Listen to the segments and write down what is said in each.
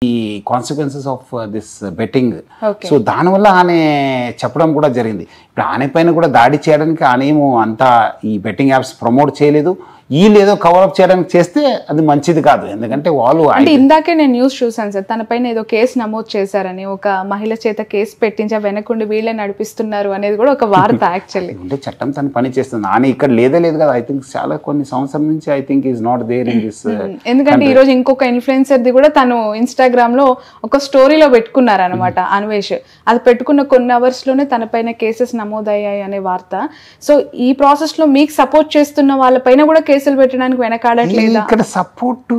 ఈ consequences of this betting. So దానివల్ల ఆమె చెప్పడం కూడా జరిగింది. ఇప్పుడు ఆమె పైన కూడా దాడి చేయడానికి ఆమెమో అంతా ఈ బెట్టింగ్ యాప్స్ ప్రమోట్ చేయలేదు, వీళ్ళు ఏదో కవరప్ చేయడానికి చేస్తే అది మంచిది కాదు. ఎందుకంటే వాళ్ళు అంటే ఇందాకే నేను న్యూస్ చూసాను సార్, తన పైన ఏదో కేసు నమోదు చేశారని, ఒక మహిళ చేత కేసు పెట్టించా వెనకుండి వీళ్ళే నడిపిస్తున్నారు అనేది కూడా ఒక వార్త. యాక్చువల్లీ అంటే చట్టం తను పని చేస్తుంది, ఆమె ఇక్కడ లేదే లేదు కదా. ఐ థింక్ చాలా కొన్ని సంవత్సరం నుంచి I think is not there in this. ఎందుకంటే ఈ రోజు ఇంకొక ఇన్ఫ్లుయెన్సర్ది కూడా తను ఇన్స్టాగ్రామ్ లో ఒక స్టోరీలో పెట్టుకున్నారు అనమాట అన్వేష్. అది పెట్టుకున్న కొన్ని అవర్స్ లోనే తన పైన కేసెస్ నమోదయ్యాయి అనే వార్త. సో ఈ ప్రాసెస్ లో మీకు సపోర్ట్ చేస్తున్న వాళ్ళపైన కూడా కేసులు పెట్టడానికి వెనకాడట్లేదు. ఇక్కడ సపోర్ట్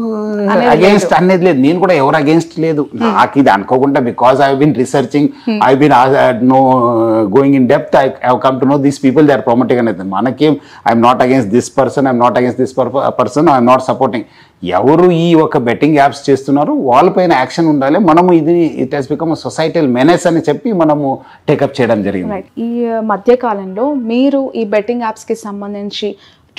అగేన్స్ట్ అనేది లేదు, నేను కూడా ఎవరు అగేన్స్ట్ లేదు. నాకు ఇది అనుకోకుండా because I been researching, I been no going in depth, I have come to know these people they are promoting అనేది. మనకేం I'm not against this person, I'm not against this person, I'm not supporting. ఎవరు ఈ ఒక betting apps చేస్తున్నారు వాళ్ళపైన action ఉండాలి. మనము ఇది it has become societal menace అని చెప్పి మనము టేకప్ చేయడం జరిగింది. ఈ మధ్య కాలంలో మీరు ఈ బెట్టింగ్ యాప్స్ కి సంబంధించి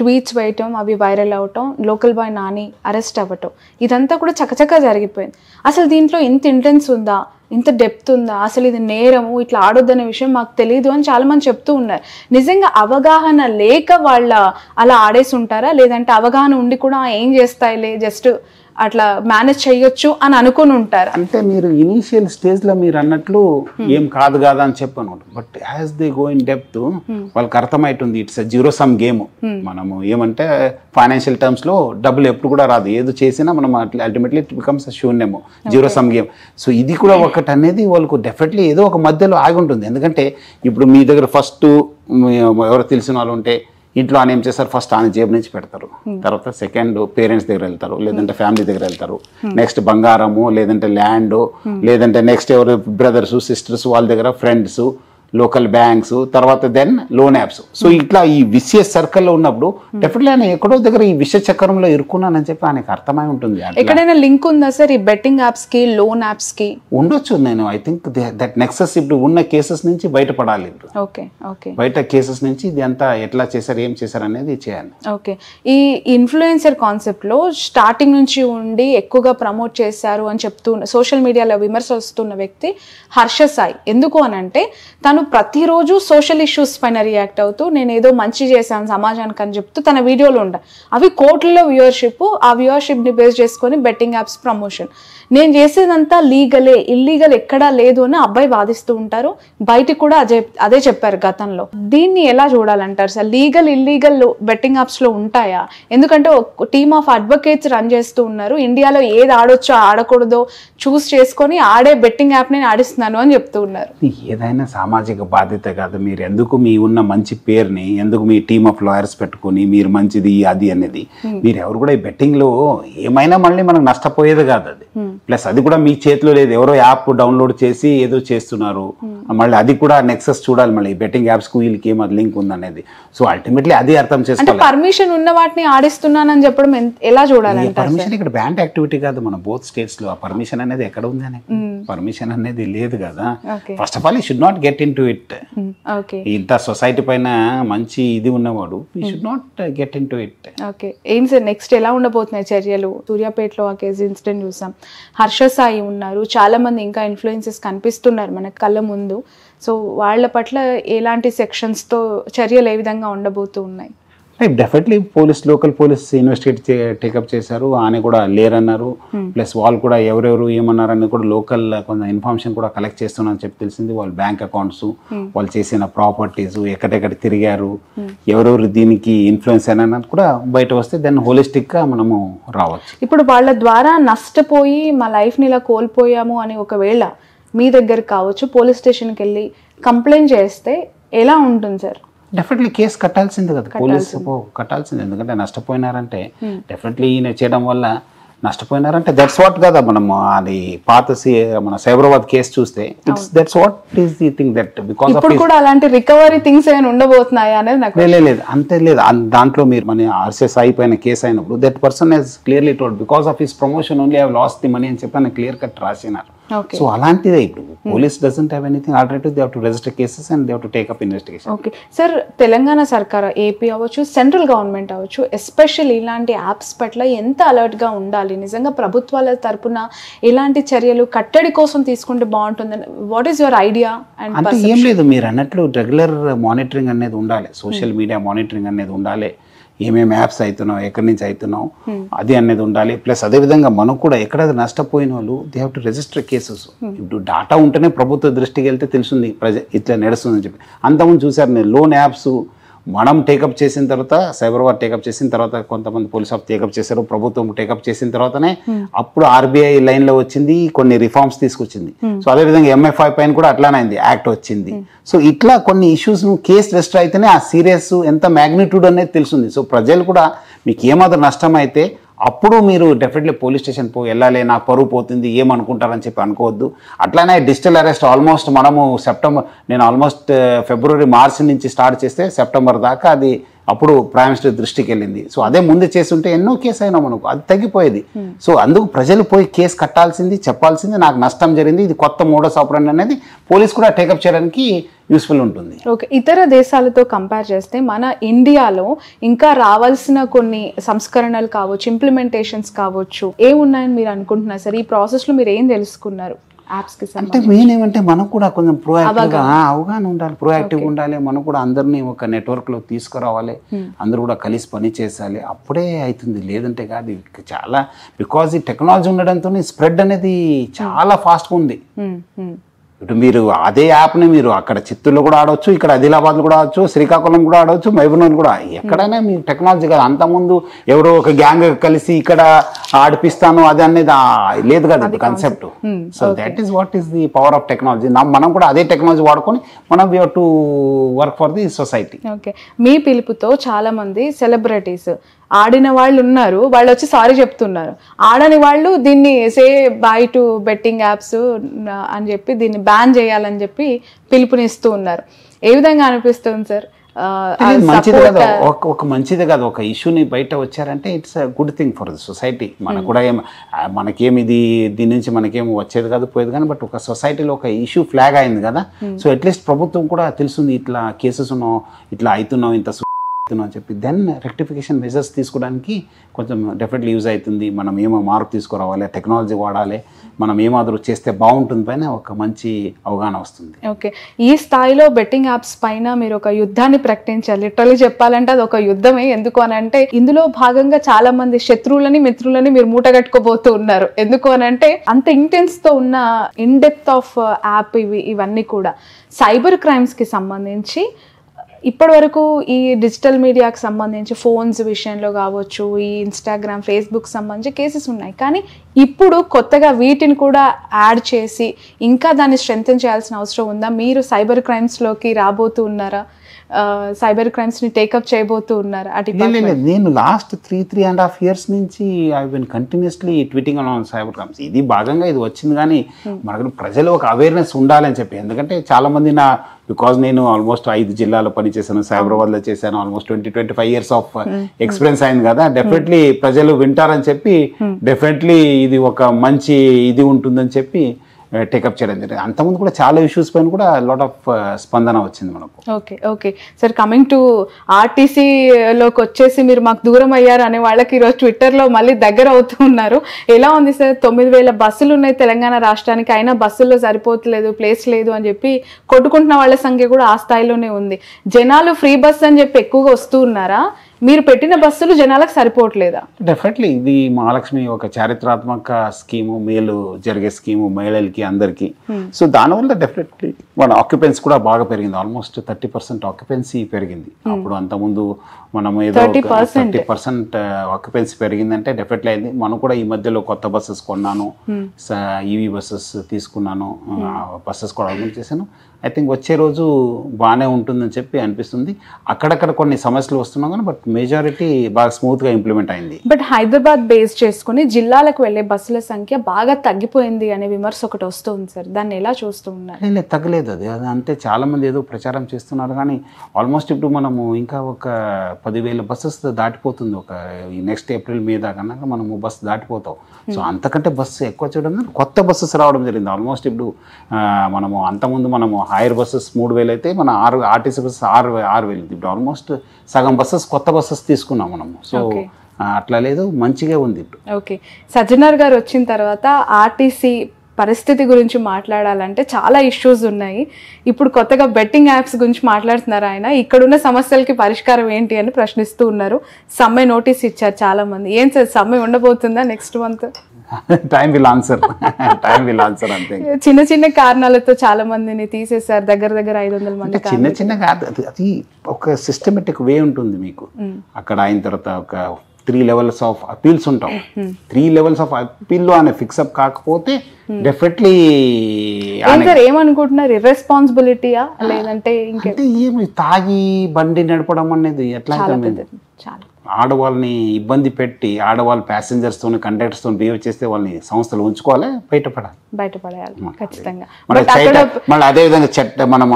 ట్వీట్స్ వేయటం, అవి వైరల్ అవటం, లోకల్ బాయ్ నాని అరెస్ట్ అవ్వటం, ఇదంతా కూడా చకచకా జరిగిపోయింది. అసలు దీంట్లో ఇంత ఇంటెన్స్ ఉందా, ఇంత డెప్త్ ఉందా, అసలు ఇది నేరము, ఇట్లా ఆడొద్దనే విషయం మాకు తెలియదు అని చాలా మంది చెప్తూ ఉన్నారు. నిజంగా అవగాహన లేక వాళ్ళ అలా ఆడేసి ఉంటారా, లేదంటే అవగాహన ఉండి కూడా ఏం చేస్తాయిలే జస్ట్ అట్లా మేనేజ్ చేయొచ్చు అని అనుకుని ఉంటారు? అంటే మీరు ఇనీషియల్ స్టేజ్ లో మీరు అన్నట్లు ఏం కాదు కాదా అని చెప్పను, but as they go in depth వాళ్ళకి అర్థమైతుంది ఇట్స్ జీరో సమ్ గేమ్. మనము ఏమంటే ఫైనాన్షియల్ టర్మ్స్ లో డబ్బులు ఎప్పుడు కూడా రాదు, ఏదో చేసినా మనం అల్టిమేట్లీ ఇట్ బికమ్స్ శూన్యము, జీరో సమ్ గేమ్. సో ఇది కూడా ఒకటి అనేది వాళ్ళకు డెఫినెట్లీ ఏదో ఒక మధ్యలో ఆగి ఉంటుంది. ఎందుకంటే ఇప్పుడు మీ దగ్గర ఫస్ట్ ఎవరు తెలిసిన వాళ్ళు ఉంటే ఇంట్లో ఆయన ఏం చేస్తారు, ఫస్ట్ ఆయన జేబు నుంచి పెడతారు, తర్వాత సెకండ్ పేరెంట్స్ దగ్గర వెళ్తారు, లేదంటే ఫ్యామిలీ దగ్గర వెళ్తారు, నెక్స్ట్ బంగారము, లేదంటే ల్యాండ్, లేదంటే నెక్స్ట్ ఎవరు బ్రదర్స్ సిస్టర్స్ వాళ్ళ దగ్గర, ఫ్రెండ్స్, లోకల్ బ్యాంక్స్, తర్వాత దెన్ లోన్ యాప్స్. సో ఇట్లా ఈ విషియస్ సర్కిల్లో ఉన్నప్పుడు డెఫినెట్లీ ఆయన ఎక్కడో దగ్గర ఈ విషయ చక్రంలో ఇరుక్కున్నానని చెప్పి ఆయనకు అర్థమై ఉంటుంది. ఎక్కడైనా లింక్ ఉందా సార్ ఈ బెట్టింగ్ యాప్స్ కి, లోన్ యాప్స్ కి? ఉండొచ్చు. నేను ఐ థింక్ దట్ నెక్సస్ ఇప్పుడు ఉన్న కేసెస్ నుంచి బయటపడాలి. బయట కేసెస్ నుంచి ఇది అంతా ఎట్లా చేశారు, ఏం చేశారు అనేది చేయాలి. ఓకే, ఈ ఇన్ఫ్లుయెన్సర్ కాన్సెప్ట్ లో స్టార్టింగ్ నుంచి ఉండి ఎక్కువగా ప్రమోట్ చేశారు అని చెప్తూ సోషల్ మీడియాలో విమర్శ వస్తున్న వ్యక్తి హర్ష సాయి. ఎందుకు అని అంటే తను ప్రతిరోజు సోషల్ ఇష్యూస్ పైన రియాక్ట్ అవుతూ నేను ఏదో మంచి చేశాను సమాజానికి అని చెప్తూ తన వీడియోలు ఉంటాయి. అవి కోట్లలో వ్యూవర్షిప్, ఆ వ్యూవర్షిప్ ని బేస్ చేసుకొని బెట్టింగ్ యాప్స్ ప్రమోషన్. నేను చేసేదంతా లీగలే, ఇల్లీగల్ ఎక్కడా లేదు అని అబ్బాయి వాదిస్తూ ఉంటారు. బయటికి కూడా అదే చెప్పారు గతంలో. దీన్ని ఎలా చూడాలంటారు sir? Legal illegal betting apps లో ఉంటాయా? ఎందుకంటే టీమ్ ఆఫ్ అడ్వకేట్స్ రన్ చేస్తూ ఉన్నారు. ఇండియాలో ఏది ఆడొచ్చో ఆడకూడదో చూస్ చేసుకొని ఆడే బెట్టింగ్ యాప్ నేను ఆడిస్తున్నాను అని చెప్తూ ఉన్నారు. ఏదైనా సామాజిక బాధ్యత కాదు. మీరు ఎందుకు మీ ఉన్న మంచి పేరుని ఎందుకు మీ టీమ్ ఆఫ్ లాయర్స్ పెట్టుకుని మీరు మంచిది అది అనేది, మీరు ఎవరు కూడా ఈ బెట్టింగ్ లో ఏమైనా మళ్ళీ మనకు నష్టపోయేది కాదు అది. ప్లస్ అది కూడా మీ చేతిలో లేదు, ఎవరో యాప్ డౌన్లోడ్ చేసి ఏదో చేస్తున్నారు. మళ్ళీ అది కూడా నెక్సస్ చూడాలి, మళ్ళీ బెట్టింగ్ యాప్స్ కు వీళ్ళకి ఏం లింక్ ఉందనేది. సో అల్టిమేట్లీ అది అర్థం చేసుకోవాలి. పర్మిషన్ ఉన్న వాటిని ఆడిస్తున్నానని చెప్పడం ఎలా చూడాలి? పర్మిషన్ ఇక్కడ బ్యాండ్ యాక్టివిటీ కాదు మన బోత్ స్టేట్స్ లో. ఆ పర్మిషన్ అనేది ఎక్కడ ఉంది అని పర్మిషన్ అనేది లేదు కదా. First of all you should not get in to it. ఇంత సొసైటీ పైన మంచి ఇది ఉన్నవాడు you should not get in to it. Okay, ఏం సార్ నెక్స్ట్ ఎలా ఉండబోతున్నాయి చర్యలు? సూర్యాపేటలో ఆ కేసు ఇన్సిడెంట్ చూసాం, హర్ష సాయి ఉన్నారు, చాలా మంది ఇంకా ఇన్ఫ్లుయెన్సెస్ కనిపిస్తున్నారు మన కళ్ళ ముందు. సో వాళ్ళ పట్ల ఎలాంటి సెక్షన్స్ తో చర్యలు ఏ విధంగా ఉండబోతూ ఉన్నాయి? Definitely local police investigate take up చేశారు, ఆయన కూడా లేరన్నారు. ప్లస్ వాళ్ళు కూడా ఎవరెవరు ఏమన్నారని కూడా లోకల్ కొంత ఇన్ఫర్మేషన్ కూడా కలెక్ట్ చేస్తున్నారని చెప్పి తెలిసింది. వాళ్ళ బ్యాంక్ అకౌంట్స్, వాళ్ళు చేసిన ప్రాపర్టీస్, ఎక్కడెక్కడ తిరిగారు, ఎవరెవరు దీనికి ఇన్ఫ్లుయెన్స్ అయినా కూడా బయట వస్తే దాన్ని హోలిస్టిక్ గా మనము రావచ్చు. ఇప్పుడు వాళ్ళ ద్వారా నష్టపోయి మా లైఫ్ ని ఇలా కోల్పోయాము అని ఒకవేళ మీ దగ్గర కావచ్చు పోలీస్ స్టేషన్కి వెళ్ళి కంప్లైంట్ చేస్తే ఎలా ఉంటుంది సార్? డెఫినెట్లీ కేసు కట్టాల్సిందే కదా, పోలీసు కట్టాల్సిందే. ఎందుకంటే నష్టపోయినారంటే డెఫినెట్లీ ఈయన చేయడం వల్ల నష్టపోయినారంటే దట్స్ వాట్ కదా. మనము అది పాత మన సైబరాబాద్ కేసు చూస్తే that's what is the thing that because of కూడా అలాంటి రికవరీ థింగ్స్ ఏమైనా ఉండబోతున్నాయా అనేది నాకు లేదు. అంతే లేదు. దాంట్లో మీరు మన ఆర్సీఎస్ అయిపోయిన కేసు అయినప్పుడు that person he's clearly told because of his promotion only I have lost the money అని చెప్పి ఆయన క్లియర్ కట్ రాసినారు. సో అలాంటిదే ఇప్పుడు police doesn't have anything alternative, they have to register cases and they have to take up investigation. Okay sir, Telangana సర్కార్, AP అవ్వచ్చు, central government అవ్వచ్చు, especially ఇలాంటి యాప్స్ పట్ల ఎంత అలర్ట్గా ఉండాలి? నిజంగా ప్రభుత్వాల తరపున ఎలాంటి చర్యలు కట్టడి కోసం తీసుకుంటే బాగుంటుందని వాట్ ఈస్ యువర్ ఐడియా? అంటే ఏం లేదు, మీరు అన్నట్లు రెగ్యులర్ మానిటరింగ్ అనేది ఉండాలి, సోషల్ మీడియా మానిటరింగ్ అనేది ఉండాలి, ఏమేమి యాప్స్ అవుతున్నావు, ఎక్కడి నుంచి అవుతున్నావు అది అనేది ఉండాలి. ప్లస్ అదేవిధంగా మనం కూడా ఎక్కడైతే నష్టపోయిన వాళ్ళు they have to register cases. ఇప్పుడు డాటా ఉంటేనే ప్రభుత్వ దృష్టికి వెళ్తే తెలుస్తుంది ఇట్లా నడుస్తుందని చెప్పి. అంతకుముందు చూసారు నేను లోన్ యాప్స్ మనం టేకప్ చేసిన తర్వాత, సైబర్ వార్ టేకప్ చేసిన తర్వాత, కొంతమంది పోలీస్ ఆఫ్ టేకప్ చేశారు, ప్రభుత్వం టేకప్ చేసిన తర్వాతనే అప్పుడు ఆర్బీఐ లైన్లో వచ్చింది, కొన్ని రిఫార్మ్స్ తీసుకొచ్చింది. సో అదేవిధంగా ఎంఎఫ్ఐ పైన కూడా అట్లానే అయింది, యాక్ట్ వచ్చింది. సో ఇట్లా కొన్ని ఇష్యూస్ కేసు రిజిస్టర్ అయితేనే ఆ సీరియస్ ఎంత మ్యాగ్నిట్యూడ్ అనేది తెలుస్తుంది. సో ప్రజలు కూడా మీకు ఏమాత్రం నష్టం అయితే అప్పుడు మీరు డెఫినెట్లీ పోలీస్ స్టేషన్ వెళ్ళాలి, నాకు పరువు పోతుంది ఏమనుకుంటారని చెప్పి అనుకోవద్దు. అట్లానే డిజిటల్ అరెస్ట్ ఆల్మోస్ట్ మనము నేను ఆల్మోస్ట్ ఫిబ్రవరి మార్చి నుంచి స్టార్ట్ చేస్తే సెప్టెంబర్ దాకా అది అప్పుడు ప్రైమ్ మినిస్టర్ దృష్టికి వెళ్ళింది. సో అదే ముందు చేస్తుంటే ఎన్నో కేసు అయినా మనకు అది తగ్గిపోయేది. సో అందుకు ప్రజలు పోయి కేసు కట్టాల్సింది, చెప్పాల్సింది, నాకు నష్టం జరిగింది, ఇది కొత్త మోడస్ ఆపరెండి అనేది పోలీస్ కూడా టేకప్ చేయడానికి యూస్ఫుల్ ఉంటుంది. ఓకే, ఇతర దేశాలతో కంపేర్ చేస్తే మన ఇండియాలో ఇంకా రావాల్సిన కొన్ని సంస్కరణలు కావచ్చు, ఇంప్లిమెంటేషన్స్ కావచ్చు, ఏమున్నాయని మీరు అనుకుంటున్నారు సార్? ఈ ప్రాసెస్లో మీరు ఏం తెలుసుకున్నారు? అంటే మెయిన్ ఏమంటే మనకు కూడా కొంచెం ప్రోయాక్టివ్గా అవగాహన ఉండాలి, ప్రోయాక్టివ్గా ఉండాలి. మనం కూడా అందరినీ ఒక నెట్వర్క్లో తీసుకురావాలి, అందరూ కూడా కలిసి పని చేసాలి, అప్పుడే అవుతుంది. లేదంటే కాదు చాలా, బికాజ్ ఈ టెక్నాలజీ ఉండడంతో స్ప్రెడ్ అనేది చాలా ఫాస్ట్గా ఉంది. ఇటు మీరు అదే యాప్ని మీరు అక్కడ చిత్తూరులో కూడా ఆడవచ్చు, ఇక్కడ ఆదిలాబాద్లో కూడా ఆడవచ్చు, శ్రీకాకుళం కూడా ఆడవచ్చు, మహబూబ్నగర్ కూడా, ఎక్కడైనా మీరు టెక్నాలజీ కదా. అంతకుముందు ఎవరో ఒక గ్యాంగ్ కలిసి ఇక్కడ ఆడిపిస్తాను అది అనేది లేదు కదా concept. So that is what is the power of technology. మనం కూడా అదే టెక్నాలజీ వాడుకొని మనం we have to work for the society. Okay, మీ పిలుపుతో చాలా మంది సెలబ్రిటీస్ ఆడిన వాళ్ళు ఉన్నారు, వాళ్ళు వచ్చి సారీ చెప్తున్నారు. ఆడని వాళ్ళు దీన్ని సే బై టు బెట్టింగ్ యాప్స్ అని చెప్పి దీన్ని బ్యాన్ చేయాలని చెప్పి పిలుపునిస్తూ ఉన్నారు. ఏ విధంగా అనిపిస్తుంది సార్? మంచిది కదా, ఒక మంచిది కదా, ఒక ఇష్యూని బయట వచ్చారంటే it's a good thing for the society. మనకు కూడా మనకేమి దీని నుంచి మనకేమి వచ్చేది కాదు, పోయేది కానీ, బట్ ఒక సొసైటీలో ఒక ఇష్యూ ఫ్లాగ్ అయింది కదా. సో అట్లీస్ట్ ప్రభుత్వం కూడా తెలుస్తుంది ఇట్లా కేసెస్ ఉన్నాం, ఇట్లా అవుతున్నాం, ఇంత అని చెప్పి దెన్ రెక్టిఫికేషన్ మెజర్స్ తీసుకోవడానికి కొంచెం డెఫినెట్లీ యూజ్ అవుతుంది. మనం ఏమో మార్పు తీసుకురావాలి, టెక్నాలజీ వాడాలి, మనం ఏమాದರೂ చేస్తే బాగుంటుంది పైన ఒక మంచి అవగాహన వస్తుంది. ఓకే, ఈ స్థాయిలో బెట్టింగ్ యాప్స్ పైన మీరు ఒక యుద్ధాన్ని ప్రకటించాలి. లిటరల్లీ చెప్పాలంటే అది ఒక యుద్ధమే. ఎందుకు అని అంటే ఇందులో భాగంగా చాలా మంది శత్రువులని మిత్రులని మీరు మూటగట్టుకోబోతూ ఉన్నారు. ఎందుకు అని అంటే అంత ఇంటెన్స్తో ఉన్న ఇన్ డెప్త్ ఆఫ్ యాప్ ఇవన్నీ కూడా సైబర్ క్రైమ్స్కి సంబంధించి ఇప్పటి వరకు ఈ డిజిటల్ మీడియాకి సంబంధించి ఫోన్స్ విషయంలో కావచ్చు, ఈ ఇన్స్టాగ్రామ్, ఫేస్బుక్ సంబంధించి కేసెస్ ఉన్నాయి. కానీ ఇప్పుడు కొత్తగా వీటిని కూడా యాడ్ చేసి ఇంకా దాన్ని స్ట్రెంథెన్ చేయాల్సిన అవసరం ఉందా? మీరు సైబర్ క్రైమ్స్లోకి రాబోతూ ఉన్నారా? సైబర్ క్రైమ్స్ని టేకప్ చేయబోతూ ఉన్నారా? నేను లాస్ట్ 3.5 years నుంచి I been continuously tweeting on cyber crimes. ఇది భాగంగా ఇది వచ్చింది, కానీ మనకు ప్రజలు ఒక అవేర్నెస్ ఉండాలని చెప్పి. ఎందుకంటే చాలా మంది బికాజ్ నేను ఆల్మోస్ట్ 5 జిల్లాలో పనిచేశాను, సైబరాబాద్లో చేశాను, ఆల్మోస్ట్ 20-25 years ఆఫ్ ఎక్స్పీరియన్స్ అయింది కదా. డెఫినెట్లీ ప్రజలు వింటారని చెప్పి, డెఫినెట్లీ ఇది ఒక మంచి ఇది ఉంటుందని చెప్పి టేకప్ చేయడం జరిగింది. అంతకుముందు కూడా చాలా ఇష్యూస్ పైన కూడా లాట్ ఆఫ్ స్పందన వచ్చింది మనకు. Okay okay sir, coming to ఆర్టీసీలోకి వచ్చేసి మీరు మాకు దూరం అయ్యారు అనే వాళ్ళకి ఈరోజు ట్విట్టర్లో మళ్ళీ దగ్గర అవుతూ ఉన్నారు. ఎలా ఉంది సార్? 9,000 బస్సులు ఉన్నాయి తెలంగాణ రాష్ట్రానికి, అయినా బస్సుల్లో సరిపోతలేదు, ప్లేస్ లేదు అని చెప్పి కొట్టుకుంటున్న వాళ్ళ సంఖ్య కూడా ఆ స్థాయిలోనే ఉంది. జనాలు ఫ్రీ బస్ అని చెప్పి ఎక్కువగా వస్తూ ఉన్నారా? మీరు పెట్టిన బస్సులు జనాలకు సరిపోవట్లేదా? డెఫినెట్లీ ఇది మహాలక్ష్మి ఒక చారిత్రాత్మక స్కీము, మేలు జరిగే స్కీము మహిళలకి అందరికీ. సో దానివల్ల డెఫినెట్లీ మన ఆక్యుపెన్సీ కూడా బాగా పెరిగింది. ఆల్మోస్ట్ 30% ఆక్యుపెన్సీ పెరిగింది. అప్పుడు అంతకుముందు మనం ఏదో 30% ఆక్యుపెన్సీ పెరిగిందంటే డెఫినెట్లీ అయింది. మనం కూడా ఈ మధ్యలో కొత్త బస్సెస్ కొన్నాను, ఈవీ బస్సెస్ తీసుకున్నాను, బస్సెస్ కూడా ఆర్గనైజ్ చేశాను. ఐ థింక్ వచ్చే రోజు బాగానే ఉంటుందని చెప్పి అనిపిస్తుంది. అక్కడక్కడ కొన్ని సమస్యలు వస్తున్నాం కానీ బట్ మెజారిటీ బాగా స్మూత్గా ఇంప్లిమెంట్ అయింది. బట్ హైదరాబాద్ బేస్ చేసుకుని జిల్లాలకు వెళ్ళే బస్సుల సంఖ్య బాగా తగ్గిపోయింది అనే విమర్శ ఒకటి వస్తుంది సార్, దాన్ని ఎలా చూస్తూ ఉన్నారు? తగ్గలేదు. లేదు అది అంటే చాలామంది ఏదో ప్రచారం చేస్తున్నారు కానీ ఆల్మోస్ట్ ఇప్పుడు మనము ఇంకా ఒక 10,000 బస్సెస్ దాటిపోతుంది ఒక ఈ నెక్స్ట్ ఏప్రిల్ మే దాకా మనము బస్సు దాటిపోతాం. సో అంతకంటే బస్సు ఎక్కువ చూడడం కొత్త బస్సెస్ రావడం జరిగింది. ఆల్మోస్ట్ ఇప్పుడు మనము అంతకుముందు మనము హైర్ బస్సెస్ 3,000 అయితే మన ఆర్టీసీ బస్సెస్ 6,000 ఇప్పుడు ఆల్మోస్ట్ సగం బస్సెస్ కొత్త బస్సెస్ తీసుకున్నాం మనము. సో అట్లా లేదు, మంచిగా ఉంది ఇప్పుడు. ఓకే, సజ్జనార్ గారు వచ్చిన తర్వాత ఆర్టీసీ పరిస్థితి గురించి మాట్లాడాలంటే చాలా ఇష్యూస్ ఉన్నాయి. ఇప్పుడు కొత్తగా బెట్టింగ్ యాప్స్ గురించి మాట్లాడుతున్నారు ఆయన. ఇక్కడున్న సమస్యలకి పరిష్కారం ఏంటి అని ప్రశ్నిస్తూ ఉన్నారు. సమ్మె నోటీస్ ఇచ్చారు చాలా మంది. ఏం సార్ సమ్మె ఉండబోతుందా next month? Time will answer అంతే. చిన్న చిన్న కారణాలతో చాలా మందిని తీసేశారు, దగ్గర 500 మంది. చిన్న కాదు, అది ఒక సిస్టమేటిక్ వే ఉంటుంది మీకు. అక్కడ అయిన తర్వాత ఒక 3 levels ఆఫ్ అపీల్స్ ఉంటాం. 3 levels ఆఫ్ అపీల్లో ఆయన ఫిక్సప్ కాకపోతే డెఫినెట్లీ ఏమనుకుంటున్నారు, ఇర్రెస్పాన్సిబిలిటీయా లేదంటే అంటే ఏమి తాగి బండి నడపడం అనేది ఎట్లా ఆడవాళ్ళని ఇబ్బంది పెట్టి ఆడవాళ్ళు ప్యాసింజర్స్తో కండక్టర్స్తో బిహేవ్ చేస్తే వాళ్ళని సంస్థలు ఉంచుకోవాలి, బయటపడేయాలి ఖచ్చితంగా. మళ్ళీ